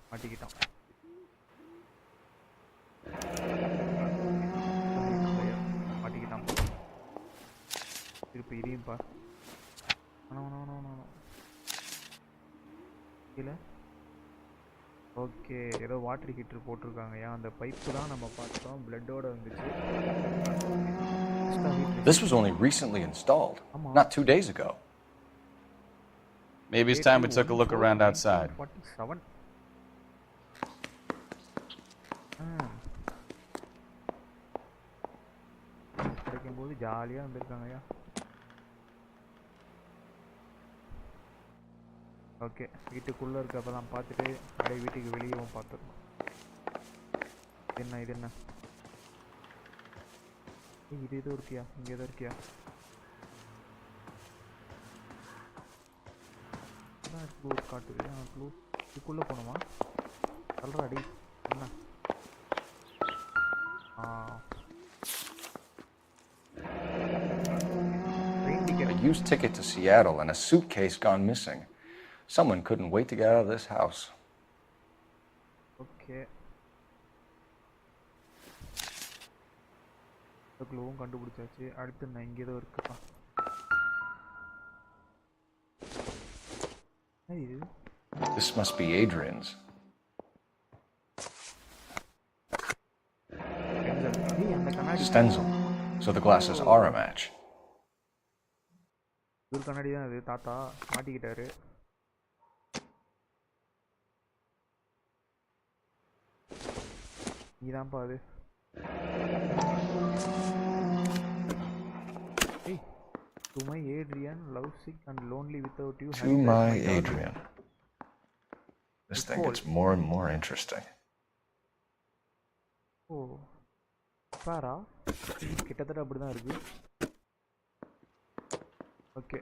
மாட்டிக்கிட்டான். மாட்டிக்கிட்டான். திருப்பி இதையும்பா. இல்லை ஓகே, ஏதோ வாட்டர் ஹீட்டர் போட்டிருக்காங்க. ஏன் அந்த பைப்பு தான் நம்ம பார்த்தோம், பிளட்டோட வந்துச்சு. This was only recently installed, not 2 days ago. Maybe it's time we took a look around outside. 47. கிடைக்கும்போது ஜாலியாக வந்திருக்காங்கய்யா. ஓகே, வீட்டுக்குள்ளே இருக்கப்பெல்லாம் பார்த்துட்டு அப்படியே வீட்டுக்கு வெளியவும் பார்த்துருக்கோம். என்ன இது என்ன? இது எதுவும் இருக்கியா? இங்கே எதுவும் இருக்கியா? க்ளூ காட்டுது. க்ளூ இதுக்குள்ளே போகணுமா? சொல்கிறா அடி என்ன? A used ticket to Seattle and a suitcase gone missing. Someone couldn't wait to get out of this house. Okay. க்ளூவும் கண்டுபிடிச்சாச்சு. அடுத்து நான் இங்கே ஏதோ இருக்குப்பா. This must be Adrian's. Stencil. So the glasses are a match. ஒரு கண்ணாடி தான் அது. தாத்தா மாட்டிக்கிட்டாரு. நீதான்ப்பா அது. To my Adrian, lovesick and lonely without you. To my Adrian. This thing gets more and more interesting. Oh, பாரா கிட்டத்தட்ட அப்படிதான் இருக்கு. ஓகே,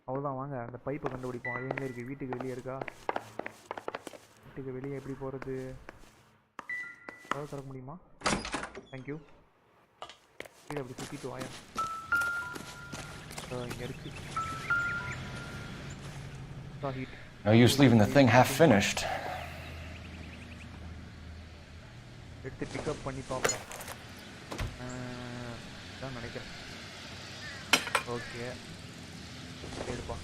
அவ்வளோதான். வாங்க அந்த பைப்பை கண்டுபிடிப்போம். அது எங்கே இருக்குது? வீட்டுக்கு வெளியே இருக்கா? வீட்டுக்கு வெளியே எப்படி போகிறது? அதாவது திறக்க முடியுமா? தேங்க்யூ. வீடு அப்படி சுற்றிட்டு வாயா. இங்கே இருக்கு. No use leaving the thing half finished. எடுத்து பிக்கப் பண்ணி பார்ப்போம். தான் நினைக்கிறேன். ஓகே, எடுப்பா.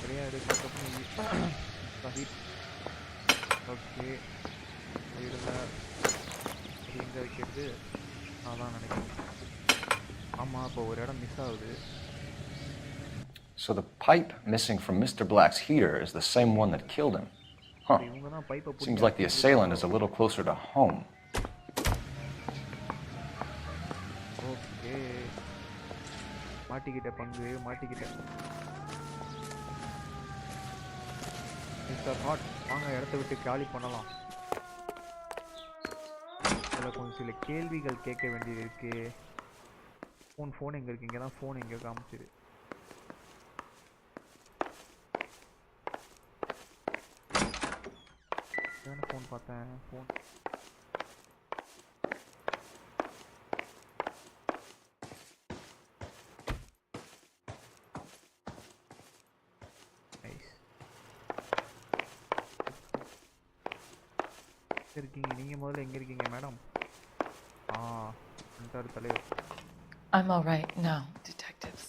கிடையாது. பிக்கப் பண்ணி ஓகே. இதில் எங்கே வைக்கிறது? அதான் நினைக்கிறேன். ஆமாம், இப்போ ஒரு இடம் மிஸ் ஆகுது. So the pipe missing from Mr. Black's heater is the same one that killed him. Huh. Seems like the assailant is a little closer to home. Okay. மாட்டிக்கிட்ட பங்கு, மாட்டிக்கிட்ட. மிஸ்டர் ஹாட், வாங்க இடத்த விட்டு காலி பண்ணலாம். இதில் கொஞ்சம் சில கேள்விகள் கேட்க வேண்டியது இருக்கு. ஃபோன் எங்கே இருக்கு? இங்கே தான் ஃபோன் எங்கே காமிச்சிது. ஃபோன் பார்த்தேன். ஃபோன் இருக்கீங்க நீங்கள் முதல்ல எங்கே இருக்கீங்க மேடம்? தலைவர். I'm all right now, detectives.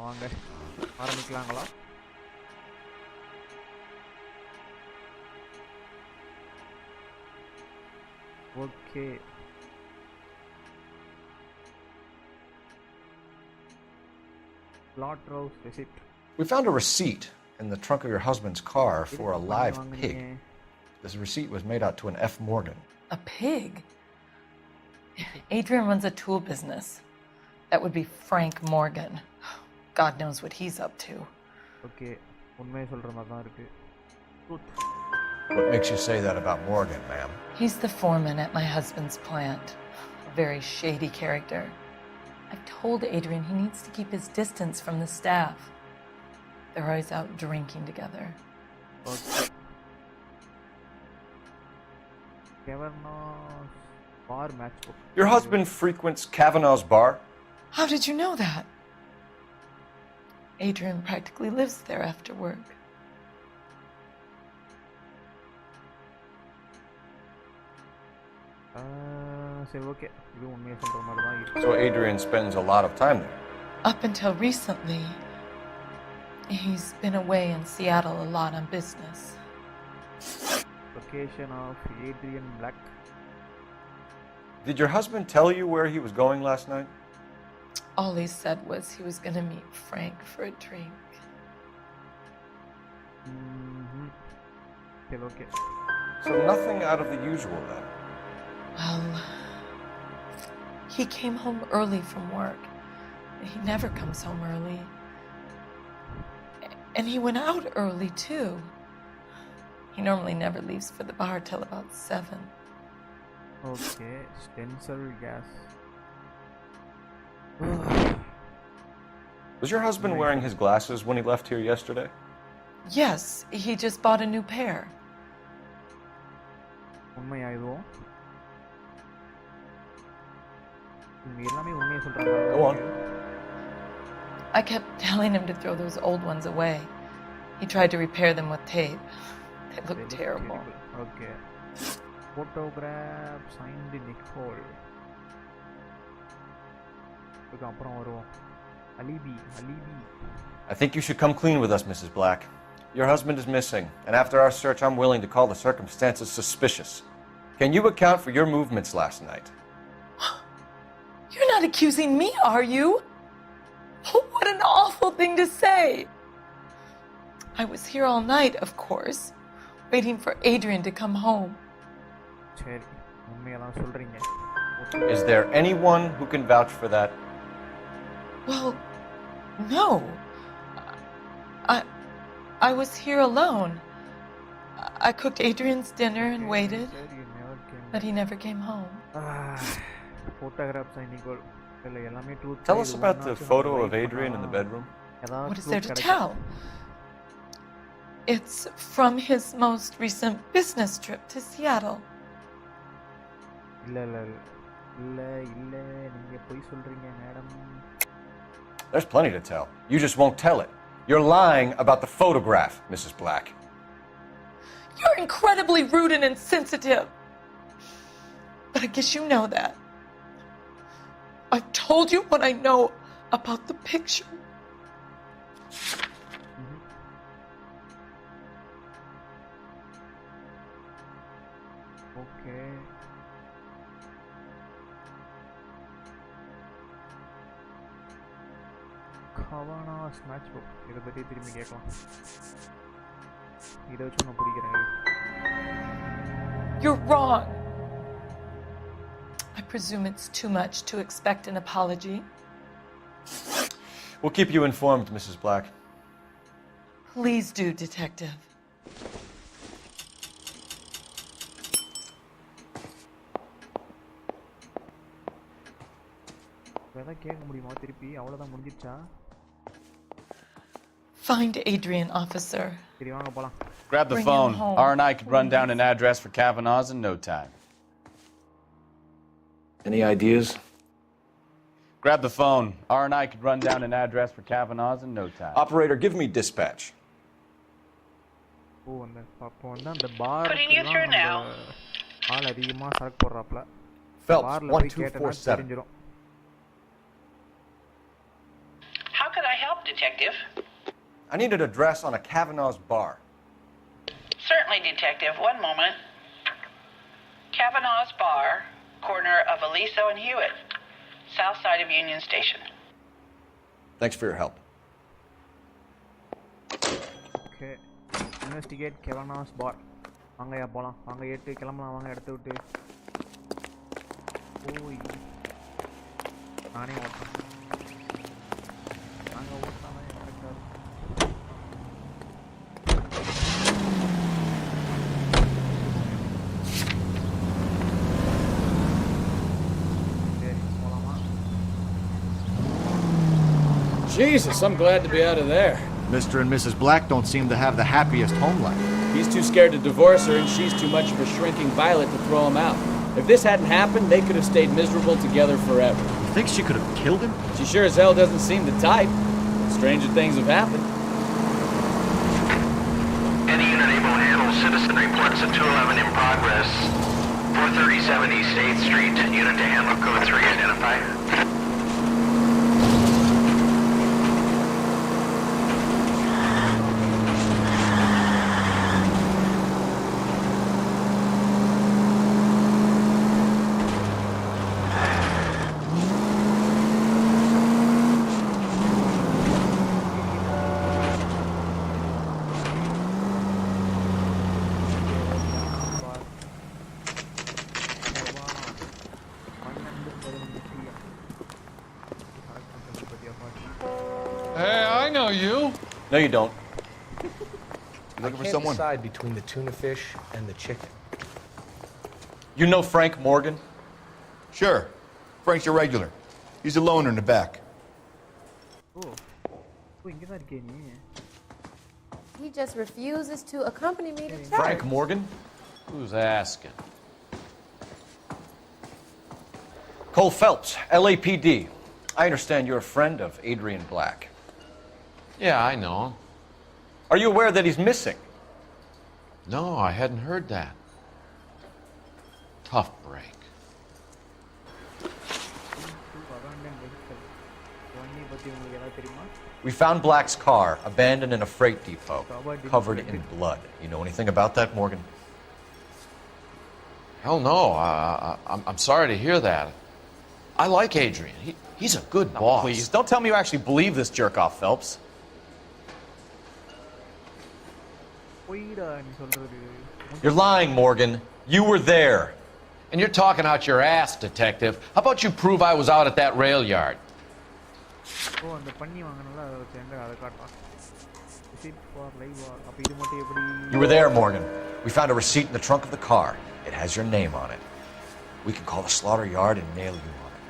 வாங்க ஆரம்பிக்கலாங்களா? Okay. Slaughterhouse receipt. We found a receipt in the trunk of your husband's car for a live pig. This receipt was made out to an F. Morgan. A pig? Adrian runs a tool business. That would be Frank Morgan. God knows what he's up to. Okay, உண்மையை சொல்ற மாதிரி தான் இருக்கு. What makes you say that about Morgan, ma'am? He's the foreman at my husband's plant. A very shady character. I've told Adrian he needs to keep his distance from the staff. They're always out drinking together. Okay. Kavanaugh's bar matchbook. Your husband frequents Kavanaugh's bar? How did you know that? Adrian practically lives there after work. Okay. So Adrian spends a lot of time there? Up until recently, he's been away in Seattle a lot on business. Location of Adrian Black. Did your husband tell you where he was going last night? All he said was he was going to meet Frank for a drink. Okay. So nothing out of the usual then? Well, he came home early from work. He never comes home early. And he went out early, too. He normally never leaves for the bar till about 7. Okay, stencil gas. Was your husband wearing his glasses when he left here yesterday? Yes, he just bought a new pair. Go on. I kept telling him to throw those old ones away. He tried to repair them with tape. They look terrible. Okay. Photograph signed Nicole. Alibi. I think you should come clean with us, Mrs. Black. Your husband is missing, and after our search, I'm willing to call the circumstances suspicious. Can you account for your movements last night? You're not accusing me, are you? What an awful thing to say. I was here all night, of course, waiting for Adrian to come home. Is there anyone who can vouch for that? Well, no. I was here alone. I cooked Adrian's dinner and waited, but he never came home. Tell us about the photo of Adrian in the bedroom. What is there to tell? It's from his most recent business trip to Seattle. There's plenty to tell. You just won't tell it. You're lying about the photograph, Mrs. Black. You're incredibly rude and insensitive. But I guess you know that. I've told you what I know about the picture. Okay. Kavanaugh's matchbook. இதை பற்றி திரும்பி கேட்கலாம். இதை வச்சு நான் புரிக்கிறேன். You're wrong. I presume it's too much to expect an apology. We'll keep you informed, Mrs. Black. Please do, Detective. கேட்க முடியுமா திருப்பி அவ்வளவுதான் முடிஞ்சிச்சா? Find Adrian, officer. சரி வாங்க போலாம். Grab the phone. R&I could run down an address for Kavanaugh's in no time. Any ideas? Grab the phone. R&I could run down an address for Kavanaugh's in no time. Operator, give me dispatch. ஓ அந்த பாப்போ வந்து அந்த பார் ஆள் அதிகமா சரக்கு போடுறாப்ல. Phelps 1247. How could I help, Detective? I need an address on a Kavanaugh's bar. Certainly, Detective. One moment. Kavanaugh's Bar, corner of Aliso and Hewitt, south side of Union Station. Thanks for your help. Okay. Investigate Kavanaugh's Bar. வாங்கயா போலாம். வாங்க ஏட்டு கிளம்பலாம். வாங்க எடுத்து விட்டு. ஓய் நானே ஓட்டுறேன். நாங்க ஓட்டாம கரெக்டாக இருக்கும். சரி போலாமா? Jesus, I'm glad to be out of there. Mr. and Mrs. Black don't seem to have the happiest home life. He's too scared to divorce her, and she's too much of a shrinking violet to throw him out. If this hadn't happened, they could have stayed miserable together forever. You think she could have killed him? She sure as hell doesn't seem the type. Stranger things have happened. Any unit able to handle citizen reports at 211 in progress. 437 East 8th Street. Unit to handle code 3 identified. Hey, I know you. No, you don't. You looking for someone? Decide between the tuna fish and the chicken. You know Frank Morgan? Sure. Frank's your regular. He's a loner in the back. Oh, இங்க தான் இருக்கே நீ. He just refuses to accompany me to church. Frank Morgan? Who's asking? Cole Phelps, LAPD. I understand you're a friend of Adrian Black. Yeah, I know him. Are you aware that he's missing? No, I hadn't heard that. Tough break. We found Black's car, abandoned in a freight depot, covered in blood. You know anything about that, Morgan? Hell no. I'm sorry to hear that. I like Adrian. He's a good boss. Please, don't tell me you actually believe this jerk-off, Phelps. You're lying, Morgan. You were there. And you're talking out your ass, detective. How about you prove I was out at that rail yard? ஓ அந்த பண்ணி வாங்கனல அத செங்க அத காட்டா. Receipt for live அப்ப இது மட்டும் எப்படி? You were there, Morgan. We found a receipt in the trunk of the car. It has your name on it. We can call the slaughter yard and nail you on it.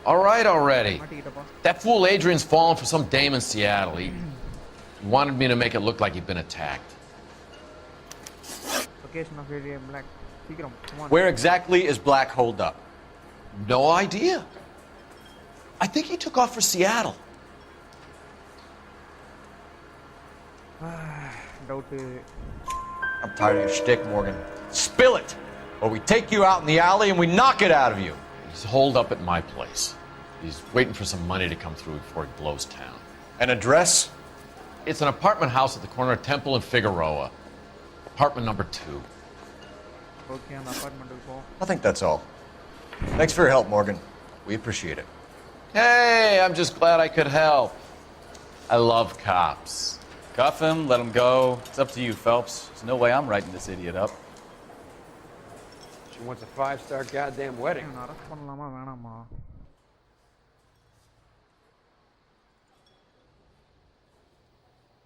All right already. That fool Adrian's fallen for some dame in Seattle. He wanted me to make it look like he'd been attacked. Location of Adrian Black. சீக்கிரம் come on. Where exactly is Black holed up? No idea. I think he took off for Seattle. Doubt. I'm tired of your shtick, Morgan. Spill it, or we take you out in the alley and we knock it out of you. He's holed up at my place. He's waiting for some money to come through before he blows town. An address? It's an apartment house at the corner of Temple and Figueroa. Apartment number 2. Okay, an apartment will go. I think that's all. Thanks for your help, Morgan. We appreciate it. Hey, I'm just glad I could help. I love cops. Cuff him, let him go. It's up to you, Phelps. There's no way I'm writing this idiot up. She wants a 5-star goddamn wedding. Arrest பண்ணலாமா வேணாமா?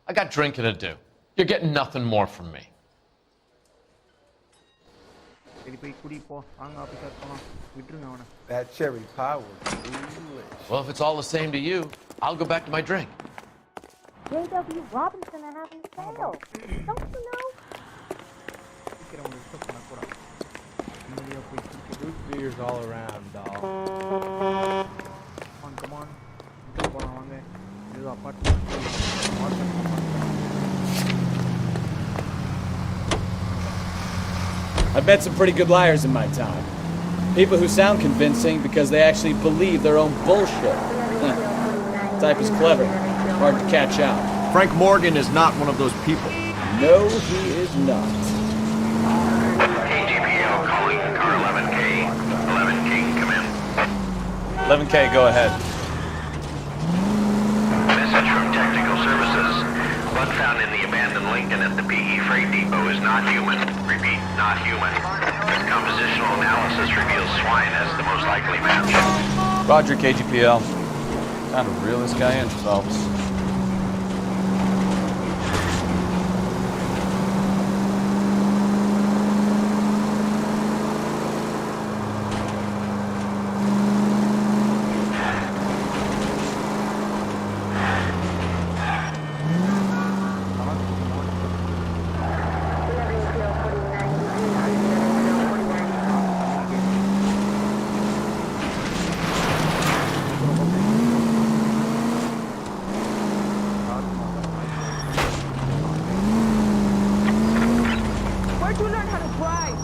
I got drinking to do. You're getting nothing more from me. சரி போய் குடி போ. வாங்க officer போலாம். விட்டுருங்க அவனை. That cherry pie was foolish. Well, if it's all the same to you, I'll go back to my drink. J.W. Robinson are having sales. Don't you know? சீக்கிரம் வந்து ஸ்டாப் பண்ண கூடாது. நிம்மதியா போய் குடிக்க. Root beers all around, dog. Come on. இங்க போலாம் வாங்க. இது apartment. I've met some pretty good liars in my time. People who sound convincing because they actually believe their own bullshit. Type is clever, hard to catch out. Frank Morgan is not one of those people. No, he is not. AGPL calling car 11K. 11K, come in. 11K, go ahead. Message from Technical Services. Blood found in the abandoned Lincoln at the PE Freight Depot is not human. Repeat, not human. Compositional analysis reveals swine as the most likely match. Roger, KGPL. Time to reel this guy in, Phelps. Where'd you learn how to drive?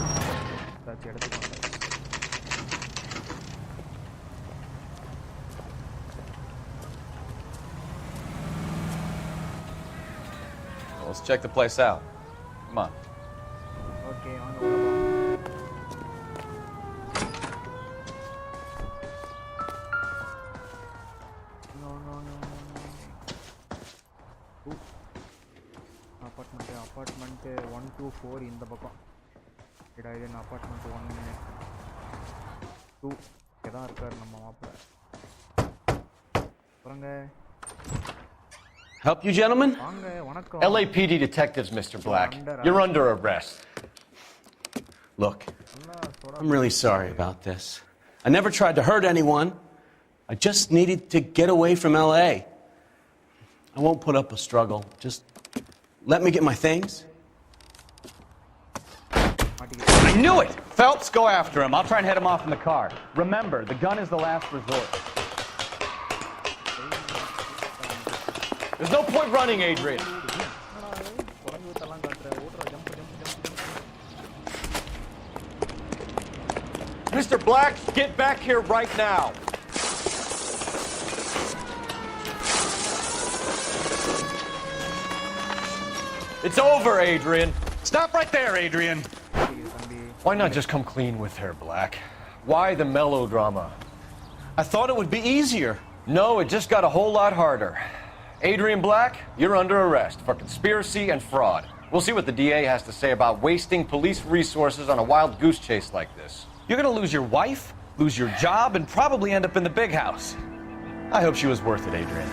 Well, let's check the place out. Come on. Okay, on apartment 124 இந்த பக்கம் இது apartment 1 2 இதான் இருக்காரு நம்ம மாப்பிள்ளை வரங்க Help you, gentlemen? வாங்க வணக்கம் LAPD detectives, Mr. Black. You're under arrest. Look, I'm really sorry about this. I never tried to hurt anyone. I just needed to get away from LA. I won't put up a struggle. Just let me get my things. I knew it! Phelps, go after him. I'll try and head him off in the car. Remember, the gun is the last resort. There's no point running, Adrian. Mr. Black, get back here right now. It's over, Adrian. Stop right there, Adrian. Why not just come clean with her, Black? Why the melodrama? I thought it would be easier. No, it just got a whole lot harder. Adrian Black, you're under arrest for conspiracy and fraud. We'll see what the DA has to say about wasting police resources on a wild goose chase like this. You're gonna lose your wife, lose your job, and probably end up in the big house. I hope she was worth it, Adrian.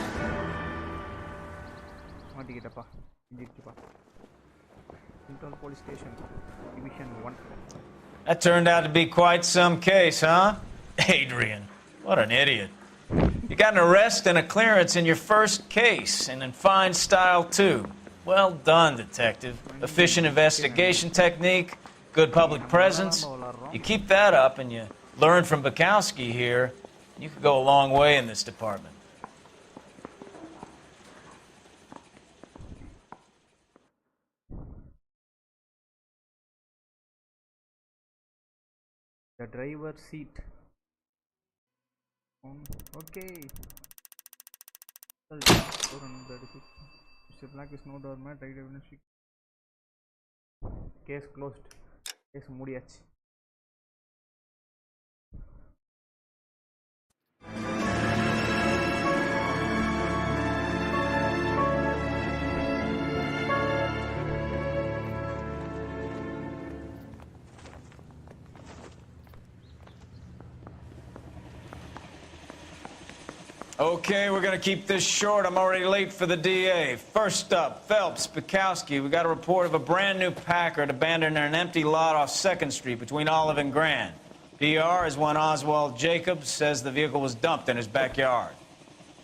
Central Police Station, Division 1. That turned out to be quite some case, huh? Adrian, what an idiot. You got an arrest and a clearance in your first case, and in fine style, too. Well done, detective. Efficient investigation technique, good public presence. You keep that up and you learn from Bukowski here, you could go a long way in this department. The driver's seat. Okay. Mr. Black is no doormat. Case closed. Case மூடியாச்சு. Okay, we're gonna keep this short. I'm already late for the DA. First up, Phelps, Bukowski. We got a report of a brand new Packard abandoned in an empty lot off 2nd Street between Olive and Grand. PR is one Oswald Jacobs says the vehicle was dumped in his backyard.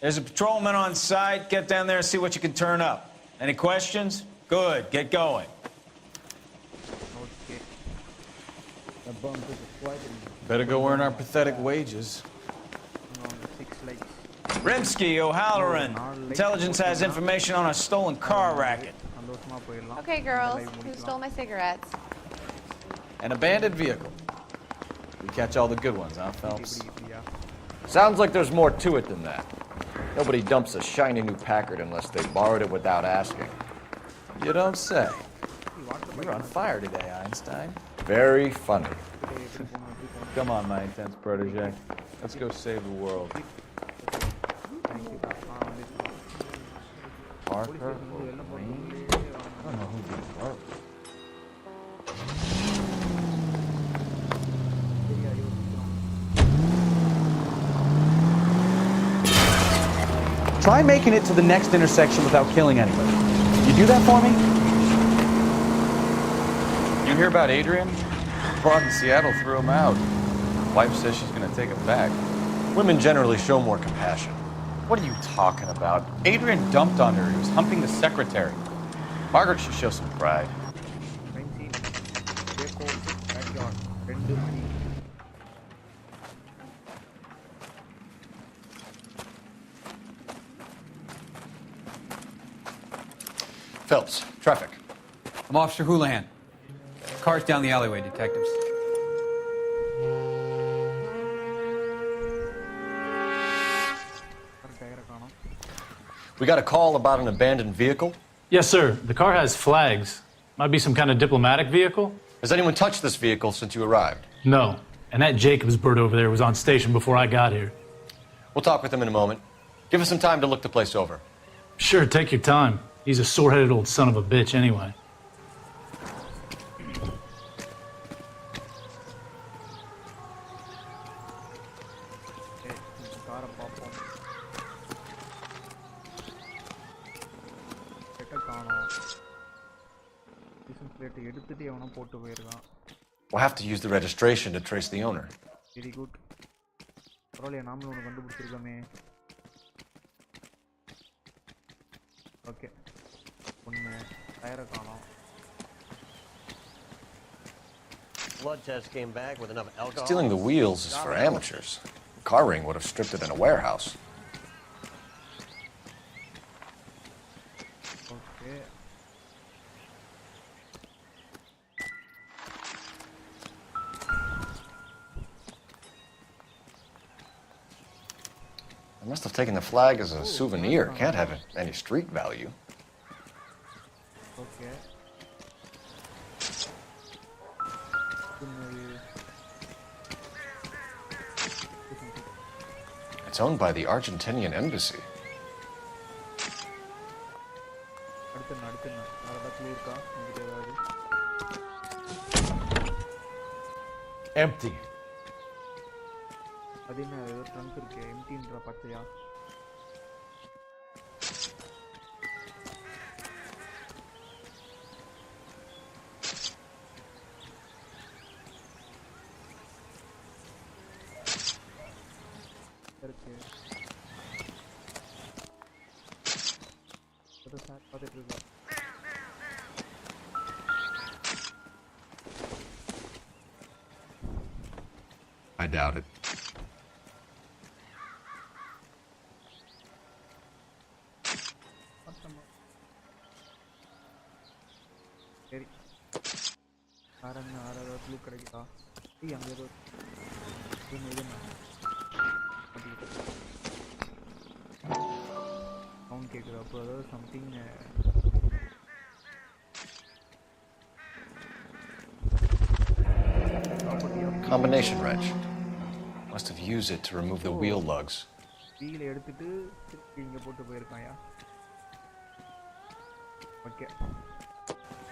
There's a patrolman on site. Get down there and see what you can turn up. Any questions? Good, get going. Better go earn our pathetic wages. Rimsky, O'Halloran. Intelligence has information on a stolen car racket. Okay, girls. Who stole my cigarettes? An abandoned vehicle. We catch all the good ones, huh, Phelps? Sounds like there's more to it than that. Nobody dumps a shiny new Packard unless they borrowed it without asking. You don't say. You're on fire today, Einstein. Very funny. Come on, my intense protege. Let's go save the world. Parker? Green? I don't know who these are. Try making it to the next intersection without killing anybody. You do that for me? You hear about Adrian? Broad in Seattle threw him out. Wife says she's gonna take him back. Women generally show more compassion. What are you talking about? Adrian dumped on her. He was humping the secretary. Margaret should show some pride. Phelps, traffic. I'm Officer Houlihan. Car's down the alleyway, detectives. We got a call about an abandoned vehicle. Yes, sir. The car has flags. Might be some kind of diplomatic vehicle. Has anyone touched this vehicle since you arrived? No. And that Jacobs bird over there was on station before I got here. We'll talk with him in a moment. Give us some time to look the place over. Sure, take your time. He's a sore-headed old son of a bitch anyway. We'll have to use the registration to trace the owner. Very good. பரவாயில்லையே நாமளும் ஒன்று கண்டுபிடிச்சிருக்கோமே. Okay ஒன்று டயரை காணோம். Blood test came back with enough alcohol. Stealing the wheels is for amateurs. A car ring would have stripped it in a warehouse. Okay. I must have taken the flag as a souvenir. Can't have any street value. Okay. It's owned by the Argentinian embassy. Empty. அது என்ன ஏதோ trunk இருக்கு எம்டின்ற பச்சையா இருக்கு அது sir பார்த்துட்டு இருக்கோம் I doubt it. சரி ஆரங்க ஆறாவது ப்ளூ கிடைக்குதா அங்கே ஏதோ இது சவுண்ட் கேட்குது அப்போ ஏதோ something Combination wrench. Must have used it to remove the wheel lugs. Wheel எடுத்துட்டு திருப்பி இங்கே போட்டு போயிருக்காயா ஓகே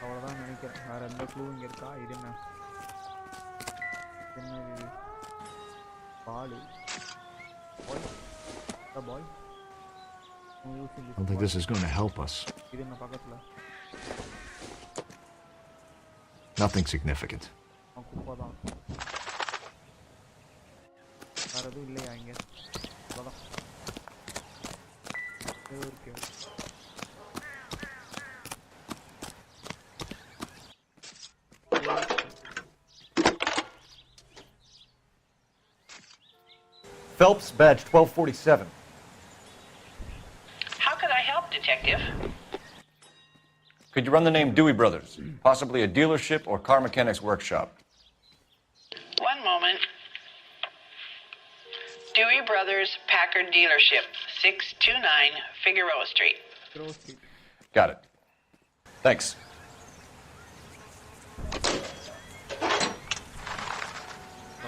அவ்வளோதான் நினைக்கிறேன் வேறு எந்த க்ளூ இங்கே இருக்கா இது என்ன என்னது பால் பால் I don't think this is going to help us. இது என்ன பக்கத்தில் Nothing significant. குப்பை தான் வேறு எதுவும் இல்லையா இங்கே அவ்வளோதான் ஏதோ இருக்கு Phelps, badge 1247. How can I help, Detective? Could you run the name Dewey Brothers? Possibly a dealership or car mechanics workshop. One moment. Dewey Brothers Packard Dealership, 629 Figueroa Street. Got it. Thanks.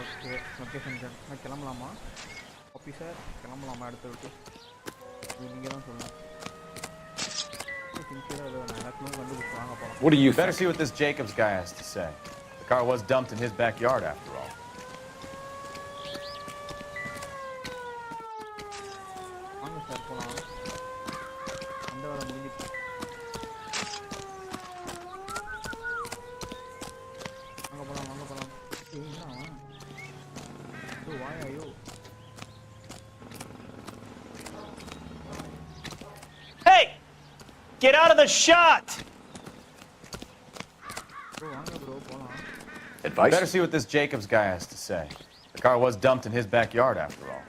Okay location நான் கிளம்பலாமா officer கிளம்பலாமா அடுத்த விட்டு நீங்கள் தான் சொல்லணும் சின்சியராக அதை நான் எல்லாத்தையும் கண்டுபிடிச்சி வாங்க போகலாம் What do you better see what this Jacobs guy has to say. The car was dumped in his backyard after all. வாங்க சார் போகலாம் Get out of the shot! Advice? Better see what this Jacobs guy has to say. The car was dumped in his backyard, after all.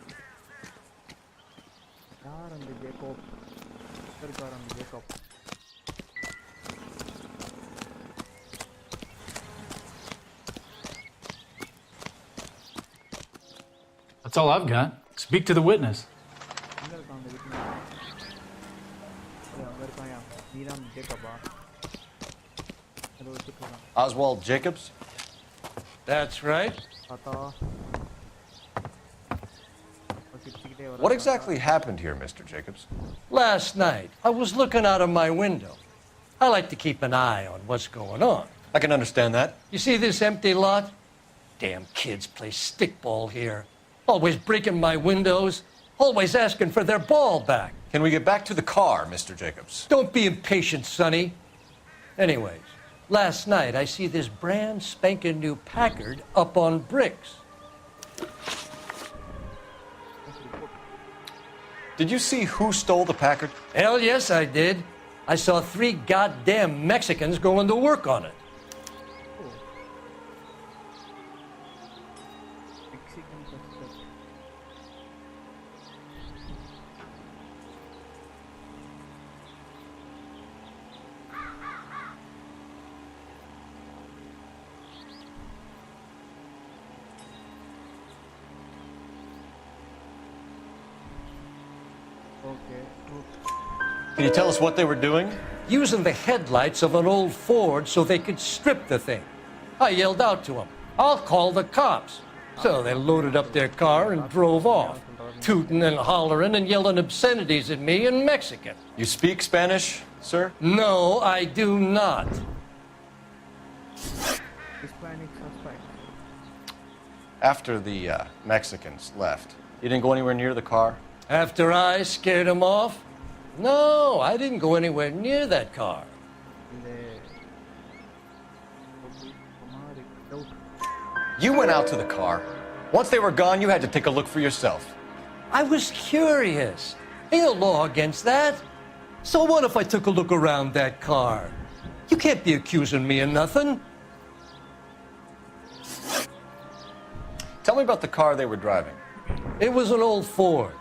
That's all I've got. Speak to the witness. Oswald Jacobs? That's right. What exactly happened here, Mr. Jacobs? Last night, I was looking out of my window. I like to keep an eye on what's going on. I can understand that. You see this empty lot? Damn kids play stickball here. Always breaking my windows. Always asking for their ball back. Can we get back to the car, Mr. Jacobs? Don't be impatient, Sonny. Anyways, last night I see this brand spanking new Packard up on bricks. Did you see who stole the Packard? Hell yes, I did. I saw 3 goddamn Mexicans going to work on it. Can you tell us what they were doing? Using the headlights of an old Ford so they could strip the thing. I yelled out to them, "I'll call the cops." So they loaded up their car and drove off, tooting and hollering and yelling obscenities at me in Mexican. You speak Spanish, sir? No, I do not. After the Mexicans left, you didn't go anywhere near the car? After I scared them off? No, I didn't go anywhere near that car. You went out to the car. Once they were gone, you had to take a look for yourself. I was curious. Ain't no law against that. So what if I took a look around that car? You can't be accusing me of nothing. Tell me about the car they were driving. It was an old Ford.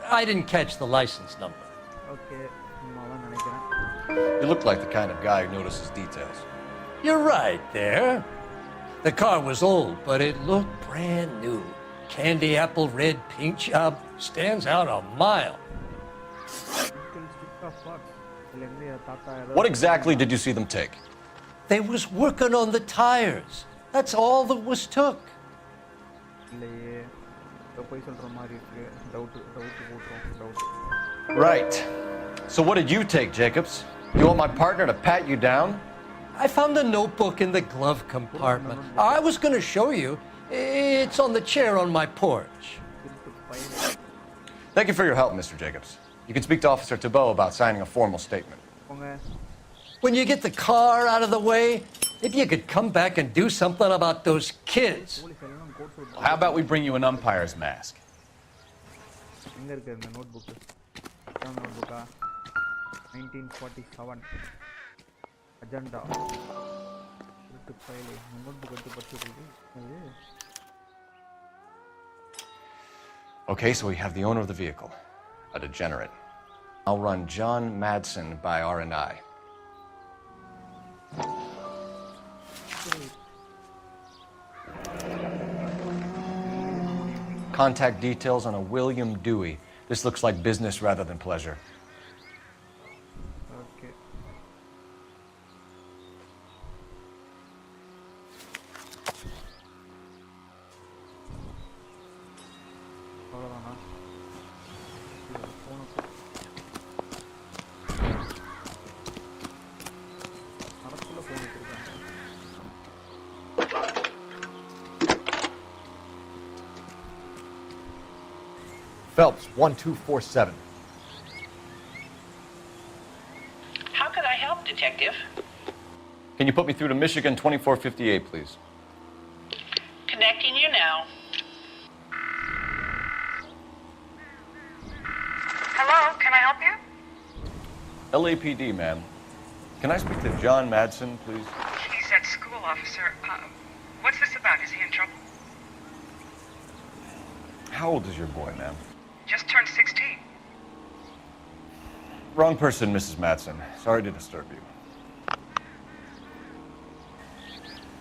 I didn't catch the license number. You look like the kind of guy who notices details. You're right there. The car was old, but it looked brand new. Candy apple red paint job stands out a mile. What exactly did you see them take? They was working on the tires. That's all that was took. Right. So what did you take, Jacobs? You want my partner to pat you down? I found a notebook in the glove compartment. I was going to show you. It's on the chair on my porch. Thank you for your help, Mr. Jacobs. You can speak to Officer Thibault about signing a formal statement. When you get the car out of the way, if you could come back and do something about those kids. Well, how about we bring you an umpire's mask? எங்க இருக்கு இந்த notebook? நோட்புக்கா 1947 agenda file notebook எடுத்து படிச்சிட்டு Okay, so we have the owner of the vehicle, a degenerate. I'll run John Madsen by R&I. Contact details on a William Dewey. This looks like business rather than pleasure. Okay. Phelps, 1247. How could I help, Detective? Can you put me through to Michigan 2458, please? Connecting you now. Hello, can I help you? LAPD, ma'am. Can I speak to John Madsen, please? He's at school, officer. What's this about? Is he in trouble? How old is your boy, ma'am? Just turned 16. Wrong person, Mrs. Madsen. Sorry to disturb you.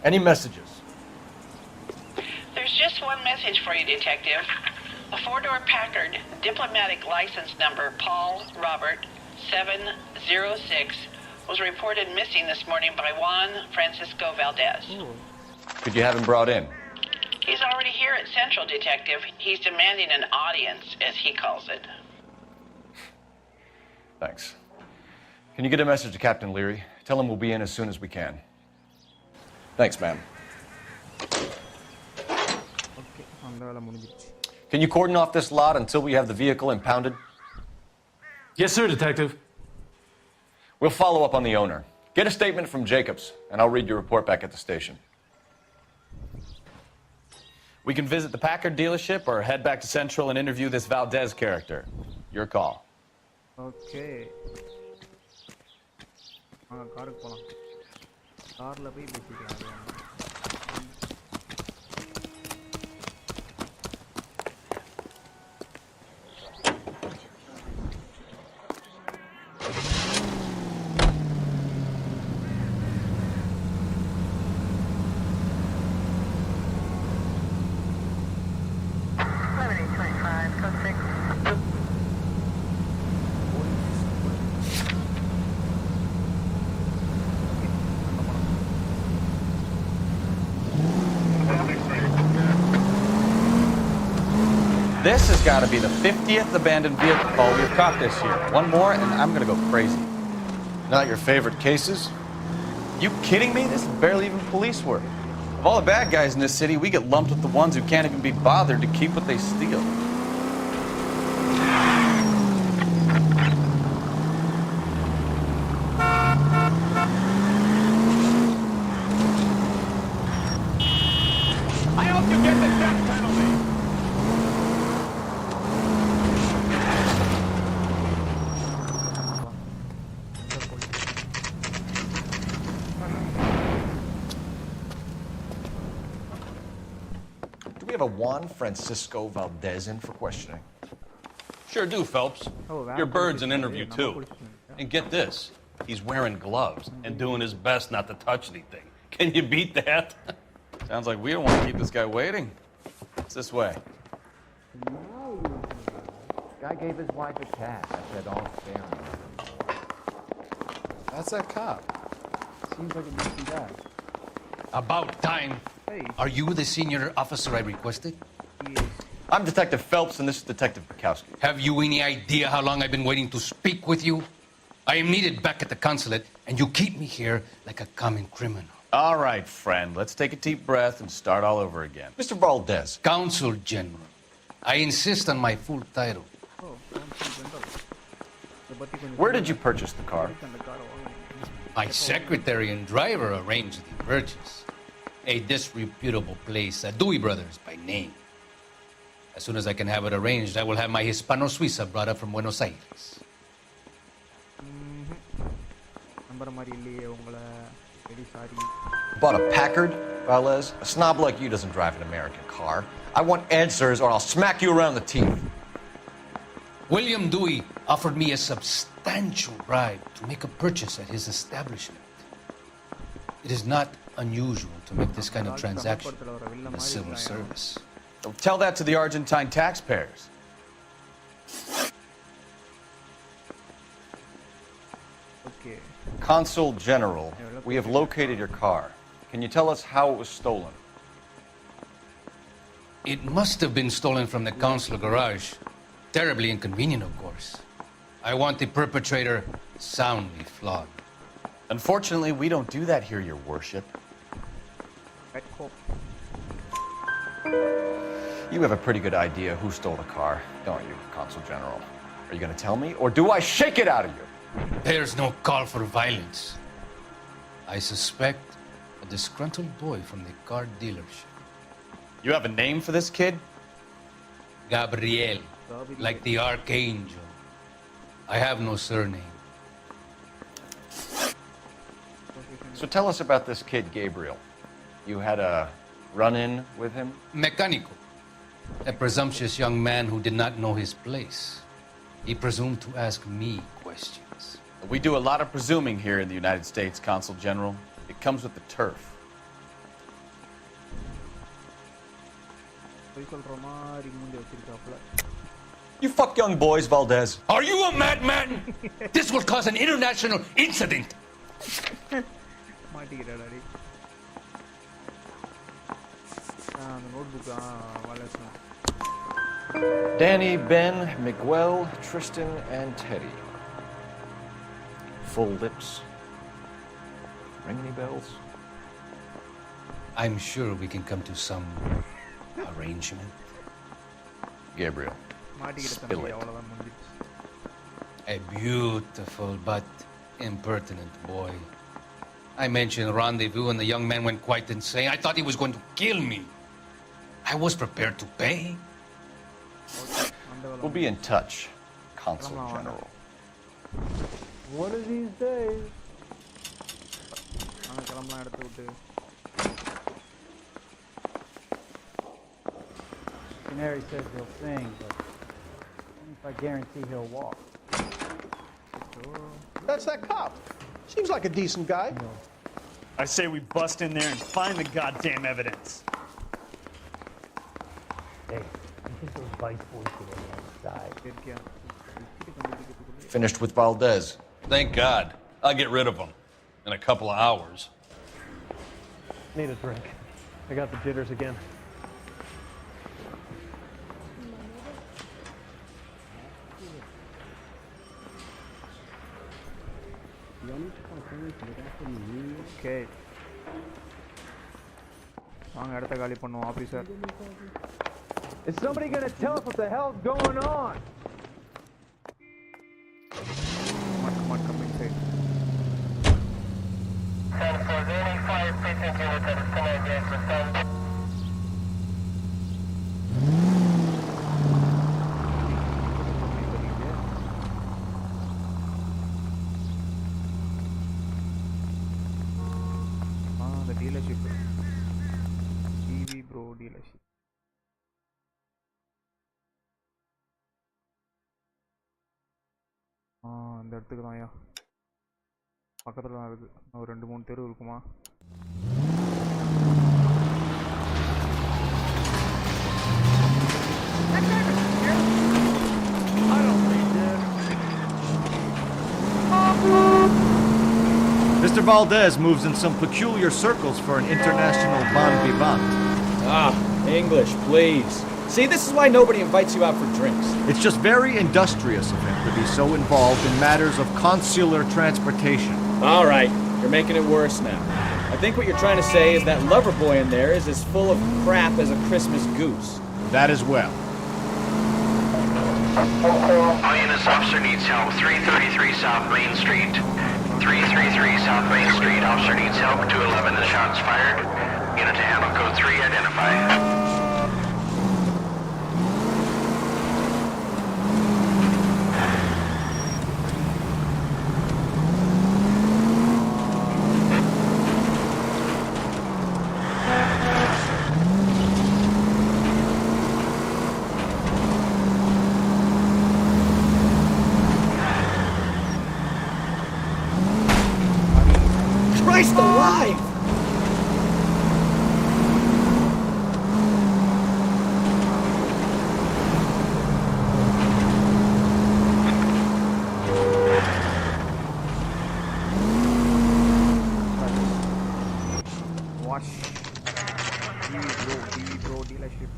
Any messages? There's just one message for you, Detective. A four-door Packard, diplomatic license number Paul Robert 706, was reported missing this morning by Juan Francisco Valdez. Could you have him brought in? He's already here at Central, Detective. He's demanding an audience, as he calls it. Thanks. Can you get a message to Captain Leary? Tell him we'll be in as soon as we can. Thanks, ma'am. Can you cordon off this lot until we have the vehicle impounded? Yes, sir, Detective. We'll follow up on the owner. Get a statement from Jacobs, and I'll read your report back at the station. We can visit the Packard dealership or head back to Central and interview this Valdez character. Your call. Okay. காருக்கு போலாம் கார்ல போய் பேசிக்கலாம். This has got to be the 50th abandoned vehicle call we've caught this year. One more, and I'm going to go crazy. Not your favorite cases? You kidding me? This is barely even police work. Of all the bad guys in this city, we get lumped with the ones who can't even be bothered to keep what they steal. I hope you get the death penalty! Do we have a Juan Francisco Valdez in for questioning? Sure do, Phelps. Your bird's an interview, too. And get this, he's wearing gloves and doing his best not to touch anything. Can you beat that? Sounds like we don't want to keep this guy waiting. It's this way. Guy gave his wife a cat. I said all fair. That's that cop. Seems like a decent guy. About time. Are you the senior officer I requested? I'm Detective Phelps, and this is Detective Bukowski. Have you any idea how long I've been waiting to speak with you? I am needed back at the consulate, and you keep me here like a common criminal. All right, friend. Let's take a deep breath and start all over again. Mr. Valdez. Consul General. I insist on my full title. Where did you purchase the car? My secretary and driver arranged the purchase. A disreputable place, Dewey Brothers by name. As soon as I can have it arranged, I will have my Hispano Suiza brought up from Buenos Aires. Bought a Packard, Valdez? A snob like you doesn't drive an American car. I want answers or I'll smack you around the teeth. William Dewey offered me a substantial bribe to make a purchase at his establishment. It is not unusual to make this kind of transaction in the civil service. Don't tell that to the Argentine taxpayers. Okay. Consul General, we have located your car. Can you tell us how it was stolen? It must have been stolen from the consular garage. Terribly inconvenient, of course. I want the perpetrator soundly flogged. Unfortunately, we don't do that here, Your Worship. You have a pretty good idea who stole the car, don't you, Consul General? Are you going to tell me, or do I shake it out of you? There's no call for violence. I suspect a disgruntled boy from the car dealership. You have a name for this kid? Gabriel, like the archangel. I have no surname. So tell us about this kid, Gabriel. You had a run-in with him? Mecánico. A presumptuous young man who did not know his place. He presumed to ask me questions. We do a lot of presuming here in the United States, Consul General. It comes with the turf. You fuck young boys, Valdez. Are you a madman? This will cause an international incident. Danny, Ben, Miguel, Tristan, and Teddy. Full lips. Ring any bells? I'm sure we can come to some arrangement. Gabriel, spill it. A beautiful but impertinent boy. I mentioned rendezvous and the young man went quite insane. I thought he was going to kill me. I was prepared to pay. We'll be in touch, Consul General. One of these days. Canary says he'll sing, but only if I guarantee he'll walk. That's that cop. Seems like a decent guy. I say we bust in there and find the goddamn evidence. Hey, I think those bike boys are outside. Finished with Valdez. Thank God. I'll get rid of him in a couple of hours. Need a drink. I got the jitters again. Okay. Officer. Is somebody gonna tell us what the hell's going on? Come on, come inside. The dealership. TV Bro dealership. அந்த இடத்துக்கு தான்யா பக்கத்துல தான் இருக்கு ஒரு 2-3 தெரு இருக்குமா Mr. Valdez moves in some peculiar circles for an international bon vivant. Ah, English, please. See, this is why nobody invites you out for drinks. It's just very industrious of him to be so involved in matters of consular transportation. All right, you're making it worse now. I think what you're trying to say is that lover boy in there is as full of crap as a Christmas goose. That as well. All units, officer needs help. 333 South Main Street. 333 South Main Street. Officer needs help. 211, the shots fired. Unit to handle code 3, identify. Christ alive! Watch TV Bro dealership.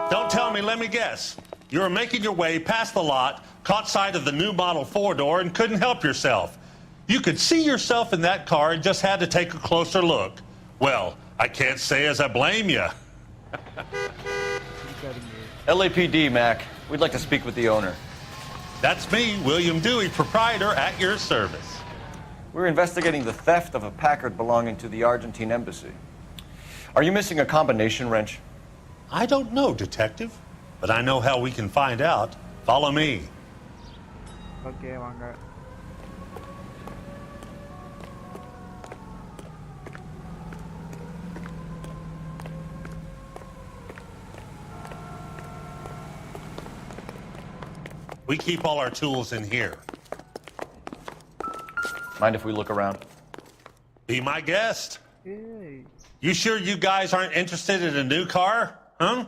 Don't tell me, let me guess. You were making your way past the lot, caught sight of the new model 4-door, and couldn't help yourself. You could see yourself in that car and just had to take a closer look. Well, I can't say as I blame you. LAPD, Mac. We'd like to speak with the owner. That's me, William Dewey, proprietor, at your service. We're investigating the theft of a Packard belonging to the Argentine embassy. Are you missing a combination wrench? I don't know, Detective, but I know how we can find out. Follow me. Okay, வாங்க. We keep all our tools in here. Mind if we look around? Be my guest. Hey. You sure you guys aren't interested in a new car? Huh?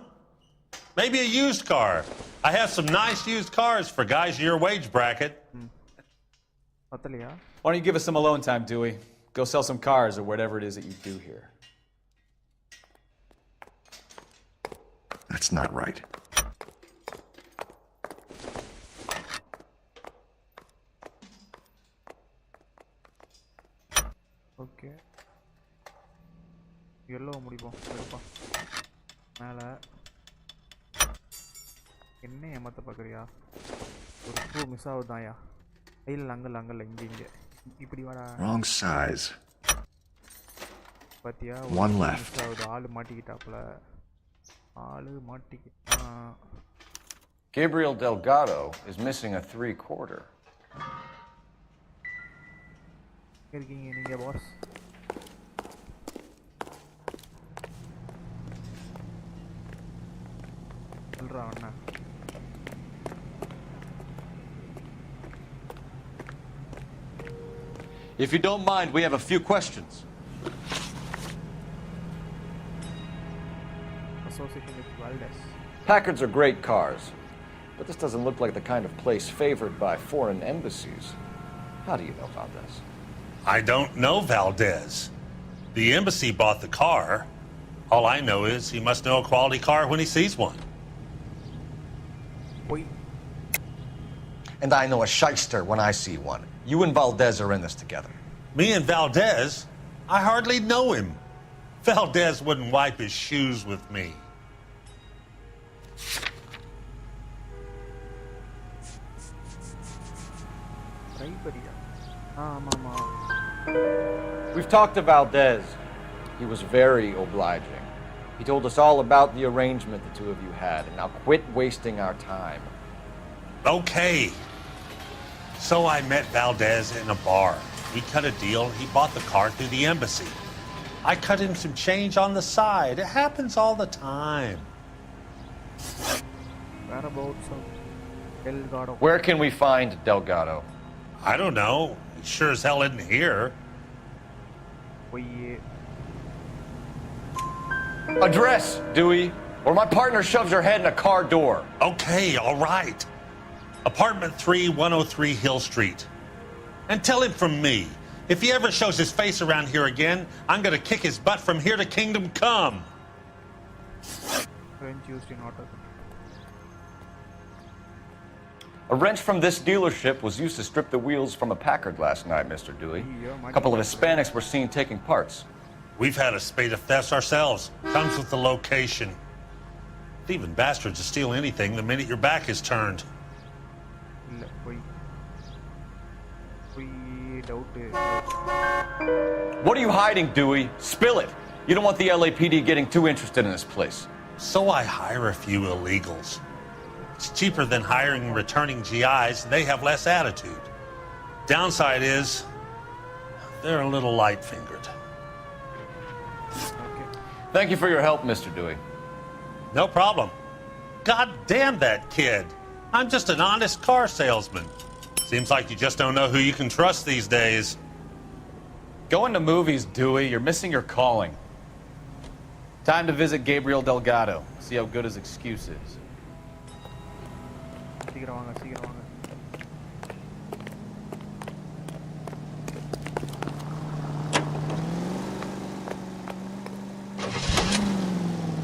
Maybe a used car. I have some nice used cars for guys in your wage bracket. பத்தலையா? Why don't you give us some alone time, Dewey? Go sell some cars or whatever it is that you do here. That's not right. Okay. Yellow முடிப்போம். எடுப்பா. மேல என்ன ஏமாத்த பார்க்கறியா? ஒரு பூ miss ஆகுதாயா? இல்ல அங்கல இங்க இப்படி வாடா. Wrong size. பாத்தியா? One left. மிஸ் ஆகுது. ஆளு மாட்டிக்கிட்டாப்ல. ஆளு மாட்டிக்கிட்டான். Gabriel Delgado is missing a 3/4. இருக்கீங்க நீங்க பாஸ். சொல்றா அண்ணா. If you don't mind, we have a few questions. Association with Valdez. Packards are great cars, but this doesn't look like the kind of place favored by foreign embassies. How do you know about this? I don't know Valdez. The embassy bought the car. All I know is he must know a quality car when he sees one. Wait. And I know a shyster when I see one. You and Valdez are in this together. Me and Valdez? I hardly know him. Valdez wouldn't wipe his shoes with me. We've talked to Valdez. He was very obliging. He told us all about the arrangement the two of you had, and now quit wasting our time. Okay. So I met Valdez in a bar. We cut a deal. He bought the car through the embassy. I cut him some change on the side. It happens all the time. Whereabouts of Delgado? Where can we find Delgado? I don't know. He sure as hell isn't here. Address, Dewey, or my partner shoves her head in a car door. Okay, all right. Apartment 3, 103 Hill Street. And tell him from me, if he ever shows his face around here again, I'm gonna kick his butt from here to Kingdom Come. French used in auto. A wrench from this dealership was used to strip the wheels from a Packard last night, Mr. Dewey. A couple of Hispanics were seen taking parts. We've had a spate of thefts ourselves. Comes with the location. Thieving bastards will steal anything the minute your back is turned. What are you hiding, Dewey? Spill it. You don't want the LAPD getting too interested in this place. So I hire a few illegals. It's cheaper than hiring returning GIs. They have less attitude. Downside is, they're a little light-fingered. Thank you for your help, Mr. Dewey. No problem. God damn that kid. I'm just an honest car salesman. Seems like you just don't know who you can trust these days. Going to movies, Dewey. You're missing your calling. Time to visit Gabriel Delgado. See how good his excuse is. சீக்கிரம் வாங்க.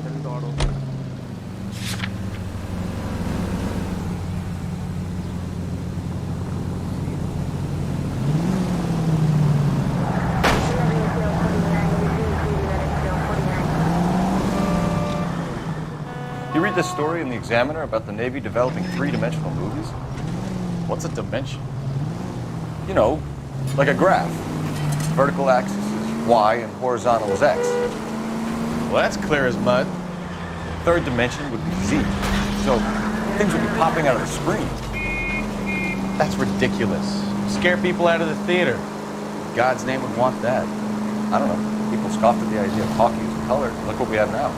Delgado. You read this story in the Examiner about the Navy developing three-dimensional movies? What's a dimension? You know, Like a graph. Vertical axis is Y and horizontal is X. Well, that's clear as mud. Third dimension would be Z. So things would be popping out of the screen. That's ridiculous. Scare people out of the theater. God's name would want that. I don't know. People scoffed at the idea of hockey as a color. Look what we have now.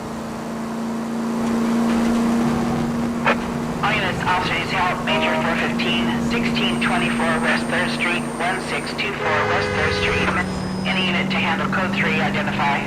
All units, officers help, Major 415, 1624 West 3rd Street, 1624 West 3rd Street. Any unit to handle code 3, identify.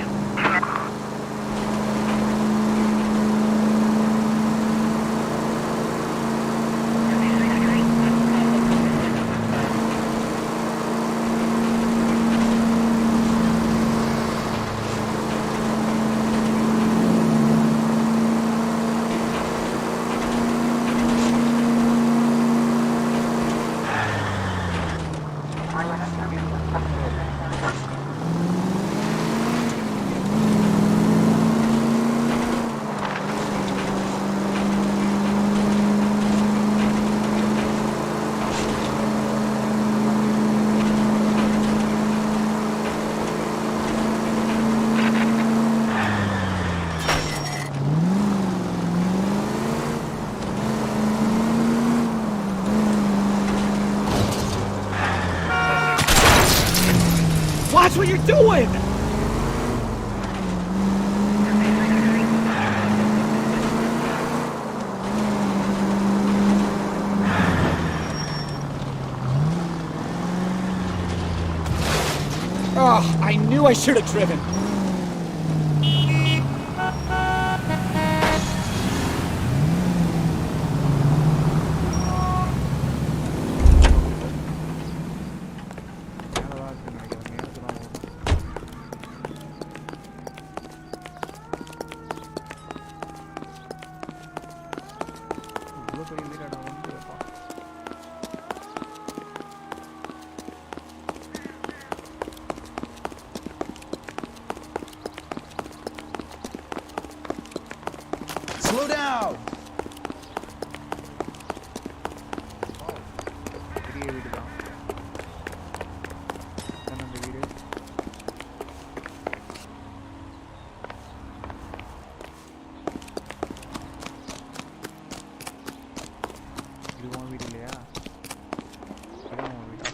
Watch what you're doing! Oh, I knew I should have driven. Slow down! பெரிய வீடு தான் அந்த வீடு இது உன் வீடு இல்லையா இதான் உன் வீடு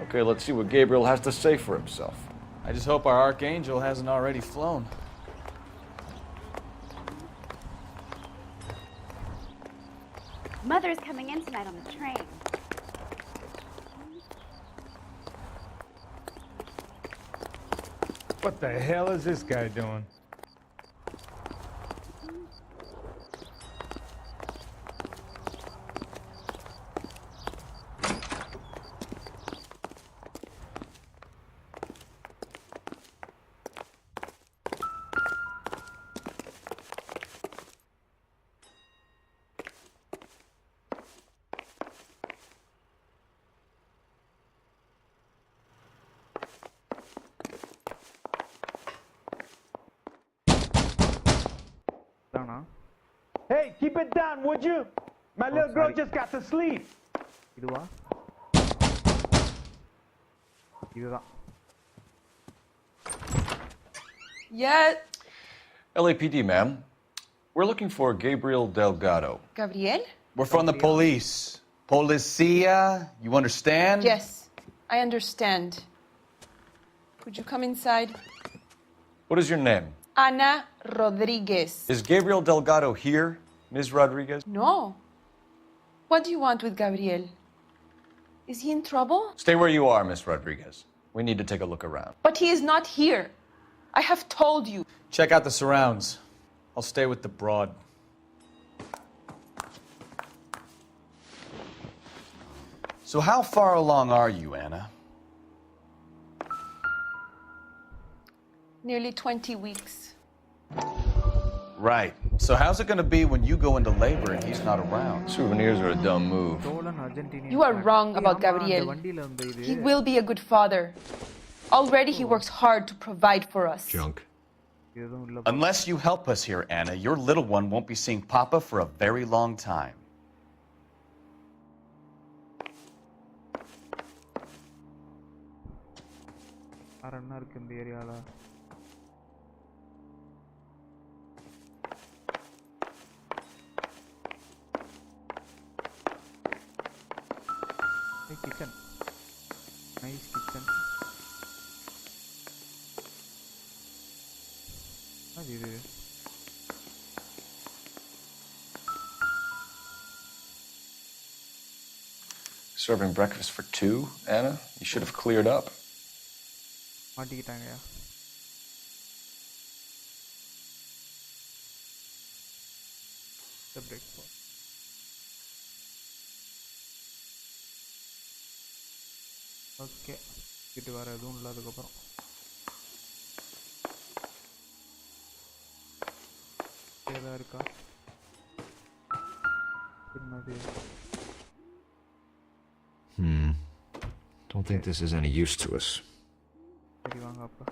Okay, let's see what Gabriel has to say for himself. I just hope our archangel hasn't already flown. Mother's coming in tonight on the train. What the hell is this guy doing? Hey, keep it down, would you? My little girl just got to sleep. இதுவா இதுதான் Yes. LAPD, ma'am. We're looking for Gabriel Delgado. Gabriel? We're from the police. Policia, you understand? Yes, I understand. Could you come inside? What is your name? Ana Rodriguez. Is Gabriel Delgado here, Ms. Rodriguez? No. What do you want with Gabriel? Is he in trouble? Stay where you are, Ms. Rodriguez. We need to take a look around. But he is not here. I have told you. Check out the surrounds. I'll stay with the broad. So how far along are you, Anna? Nearly 20 weeks. Right. So how's it going to be when you go into labor and he's not around? Souvenirs are a dumb move. You are wrong about Gabriel. He will be a good father. Already he works hard to provide for us. Junk. Unless you help us here, Anna, your little one won't be seeing Papa for a very long time. அரணா இருக்கு இந்த ஏரியால. Kitchen. Nice kitchen. What is this? Serving breakfast for two, Anna? You should have cleared up. மாட்டிக்கிட்டாங்கயா. The breakfast. Okay கிட்ட வர எதுவும் இல்லை அதுக்கப்புறம் ஏதா இருக்கா என்னது Don't think this is any use to us. சரி வாங்க அப்பா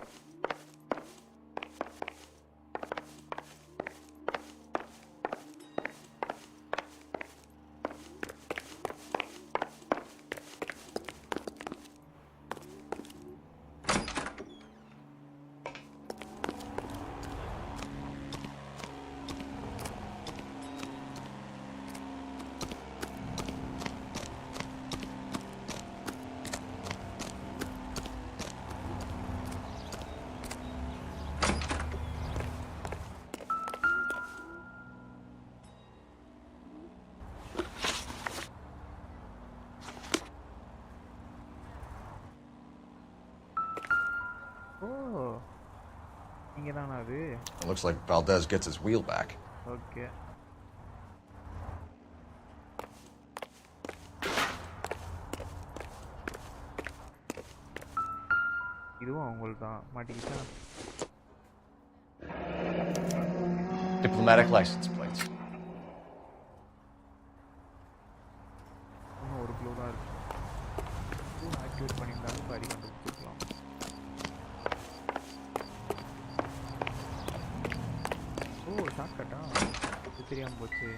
It looks like Valdez gets his wheel back. Okay. இதுவும் அவங்களுக்கு தான் மாட்டிக்கிட்டா Diplomatic license plates. இன்னும் ஒரு க்ளூ தான் இருக்கு ஆக்டிவேட் பண்ணியிருந்தாலும் பாடி கண்டுபிடிச்சிருக்கலாம் ஓ ஷார்ட்கட்டா இது தெரியாமல் போச்சு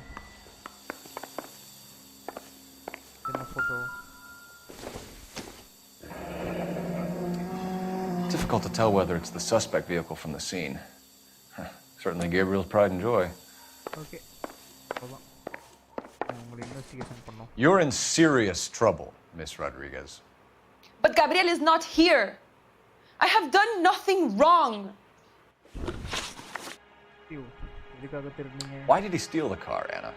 என்ன photo Difficult to tell whether it's the suspect vehicle from the scene. Certainly Gabriel's pride and joy. Okay. You're in serious trouble, Miss Rodriguez. But Gabriel is not here. I have done nothing wrong. Why did he steal the car, Anna?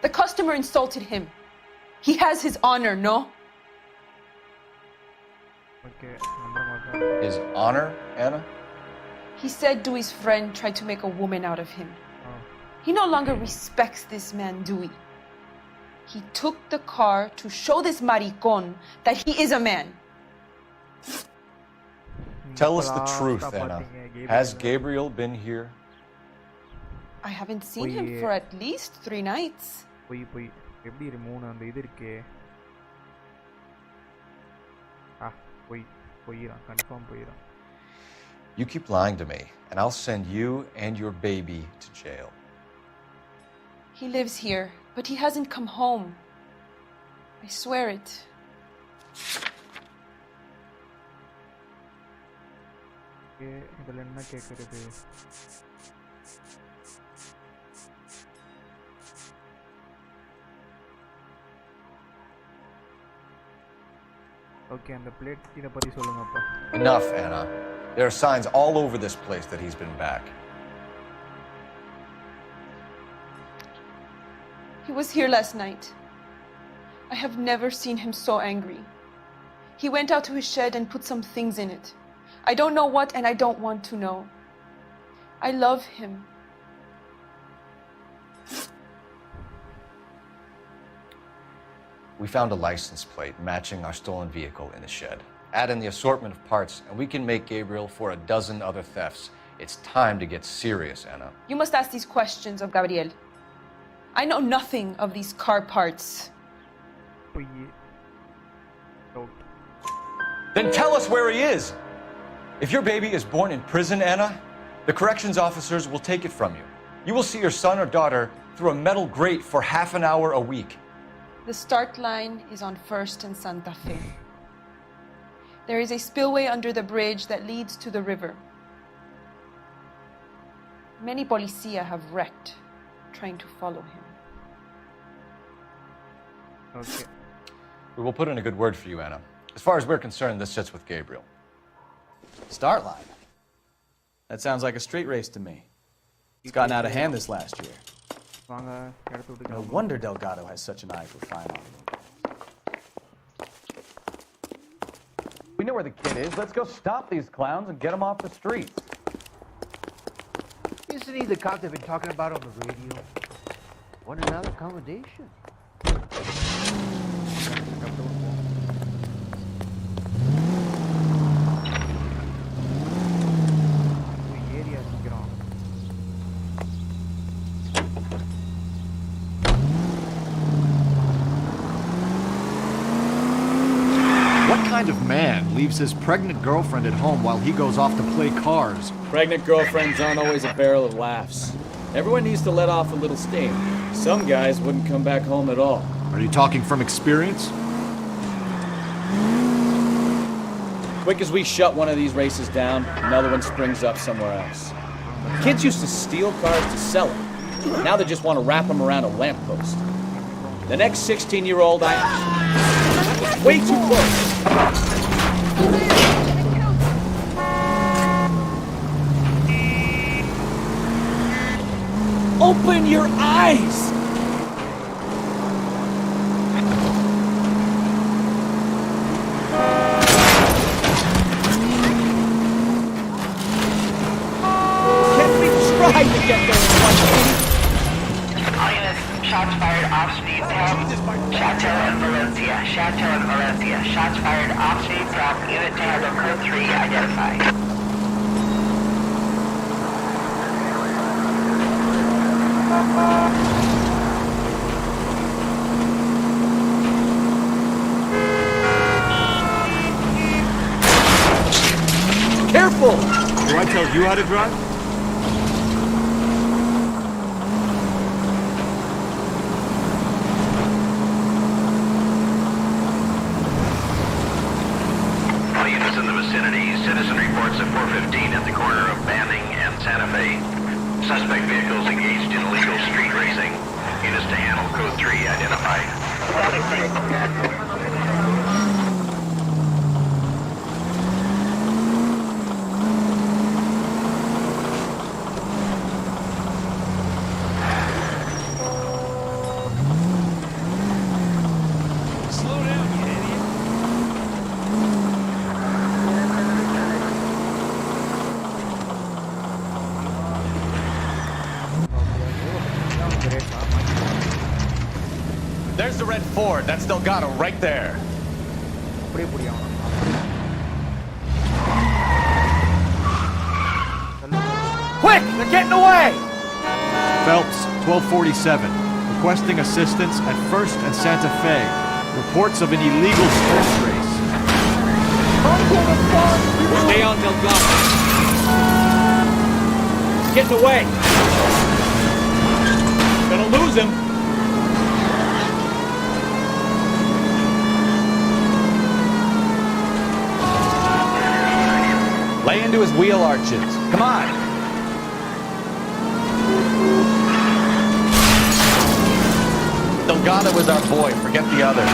The customer insulted him. He has his honor, no? His honor, Anna? He said Dewey's friend tried to make a woman out of him. He no longer respects this man, Dewey. He took the car to show this maricon that he is a man. Tell us the truth, Anna. Has Gabriel been here? I haven't seen him for at least 3 nights. எப்படி மூணு அந்த இது இருக்கே போயிரான் confirm போயிரான் You keep lying to me, and I'll send you and your baby to jail. He lives here, but he hasn't come home. I swear it. இதில் என்ன கேட்கறது Okay, and the plate இத பத்தி சொல்லுங்க அப்பா Enough, Anna. There are signs all over this place that he's been back. He was here last night. I have never seen him so angry. He went out to his shed and put some things in it. I don't know what, and I don't want to know. I love him. We found a license plate matching our stolen vehicle in the shed. Add in the assortment of parts, and we can make Gabriel for a dozen other thefts. It's time to get serious, Anna. You must ask these questions of Gabriel. I know nothing of these car parts. Then tell us where he is! If your baby is born in prison, Anna, The corrections officers will take it from you. You will see your son or daughter through a metal grate for half an hour a week. The start line is on 1st and Santa Fe. There is a spillway under the bridge that leads to the river. Many policia have wrecked trying to follow him. Okay. We will put in a good word for you, Anna. As far as we're concerned, this sits with Gabriel. Start line. That sounds like a street race to me. It's gotten out of hand this last year. வாங்க இடத்த விட்டு No wonder Delgado has such an eye for fine art. We know where the kid is. Let's go stop these clowns and get them off the streets. Isn't he the cop they've been talking about on the radio? What another accommodation. Area சீக்கிரம். What kind of man leaves his pregnant girlfriend at home while he goes off to play cars? Pregnant girlfriends aren't always a barrel of laughs. Everyone needs to let off a little steam. Some guys wouldn't come back home at all. Are you talking from experience? Quick as we shut one of these races down, another one springs up somewhere else. Kids used to steal cars to sell them. Now they just want to wrap them around a lamppost. The next 16-year-old way too close. Open your eyes! Can we try to get there in one minute? All units, shots fired off needs help. Chateau and Valencia. Chateau and Valencia. Shots fired off needs help. Unit to handle code 3 identified. Careful! Do I tell you how to drive? All units in the vicinity, citizen reports at 415 at the corner of Banning and Santa Fe. Suspect vehicles engaged in illegal street racing. Units to handle code 3 identified. Slow down, you idiot. There's the red Ford. That's Delgado right there. அப்படியே புடி அவன. Quick! They're getting away! Phelps, 1247. Requesting assistance at 1st and Santa Fe. Reports of an illegal sprint race. Stay on Delgado. He's getting away. Gonna lose him. Lay into his wheel arches. Come on. Delgado is our boy. Forget the other.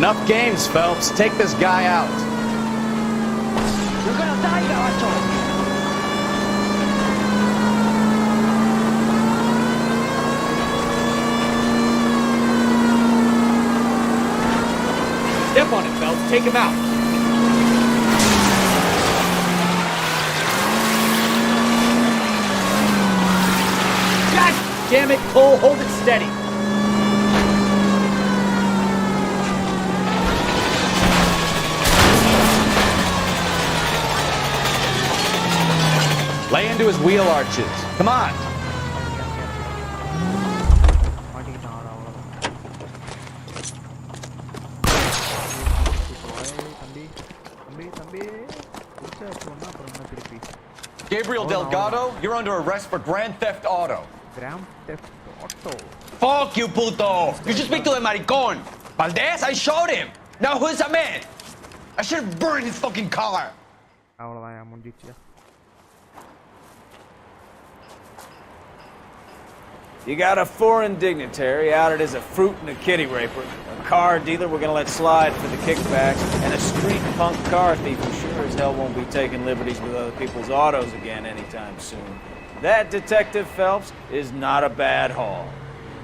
Enough games, Phelps. Take this guy out. You're gonna die, Naruto! Step on it, Phelps. Take him out. God Damn it, Cole, hold it steady. Lay into his wheel arches. Come on. Gabriel Delgado, you're under arrest for Grand Theft Auto. Grand Theft Auto. Fuck you, puto! You should speak to the maricon. Valdez, I showed him. Now who's a man? I should have burned his fucking car. அவ்வளவுதான் முடிஞ்சிச்சு. You got a foreign dignitary outed as a fruit and a kitty raper, a car dealer we're gonna let slide for the kickbacks, and a street punk car thief who sure as hell won't be taking liberties with other people's autos again anytime soon. That, Detective Phelps, is not a bad haul.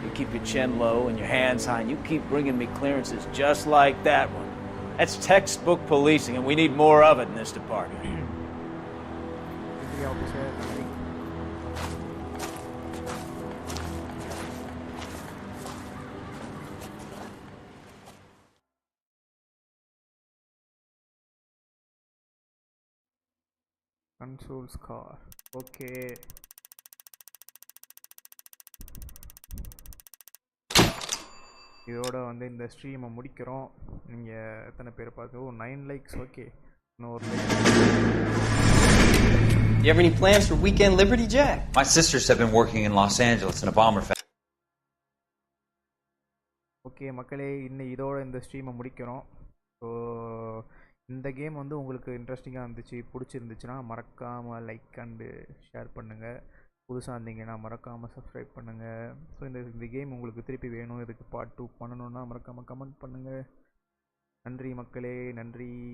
You keep your chin low and your hands high, and you keep bringing me clearances just like that one. That's textbook policing, and we need more of it in this department. Consoles car. Okay. இதோட வந்து இந்த ஸ்ட்ரீமை முடிக்கிறோம். நீங்கள் எத்தனை பேர் பார்த்து 9 likes okay. இன்னொரு You have any plans for weekend Liberty, Jack? My sisters have been working in Los Angeles in a bomber factory. Okay மக்களே, இதோட இந்த ஸ்ட்ரீமை முடிக்கிறோம். ஸோ இந்த கேம் வந்து உங்களுக்கு இன்ட்ரெஸ்டிங்காக இருந்துச்சு, பிடிச்சிருந்துச்சுன்னா மறக்காமல் லைக் அண்டு ஷேர் பண்ணுங்கள். புதுசாக இருந்தீங்கன்னா மறக்காமல் சப்ஸ்கிரைப் பண்ணுங்கள். ஸோ இந்த கேம் உங்களுக்கு திருப்பி வேணும், இதுக்கு பார்ட் 2 பண்ணணுன்னா மறக்காமல் கமெண்ட் பண்ணுங்கள். நன்றி மக்களே, நன்றி.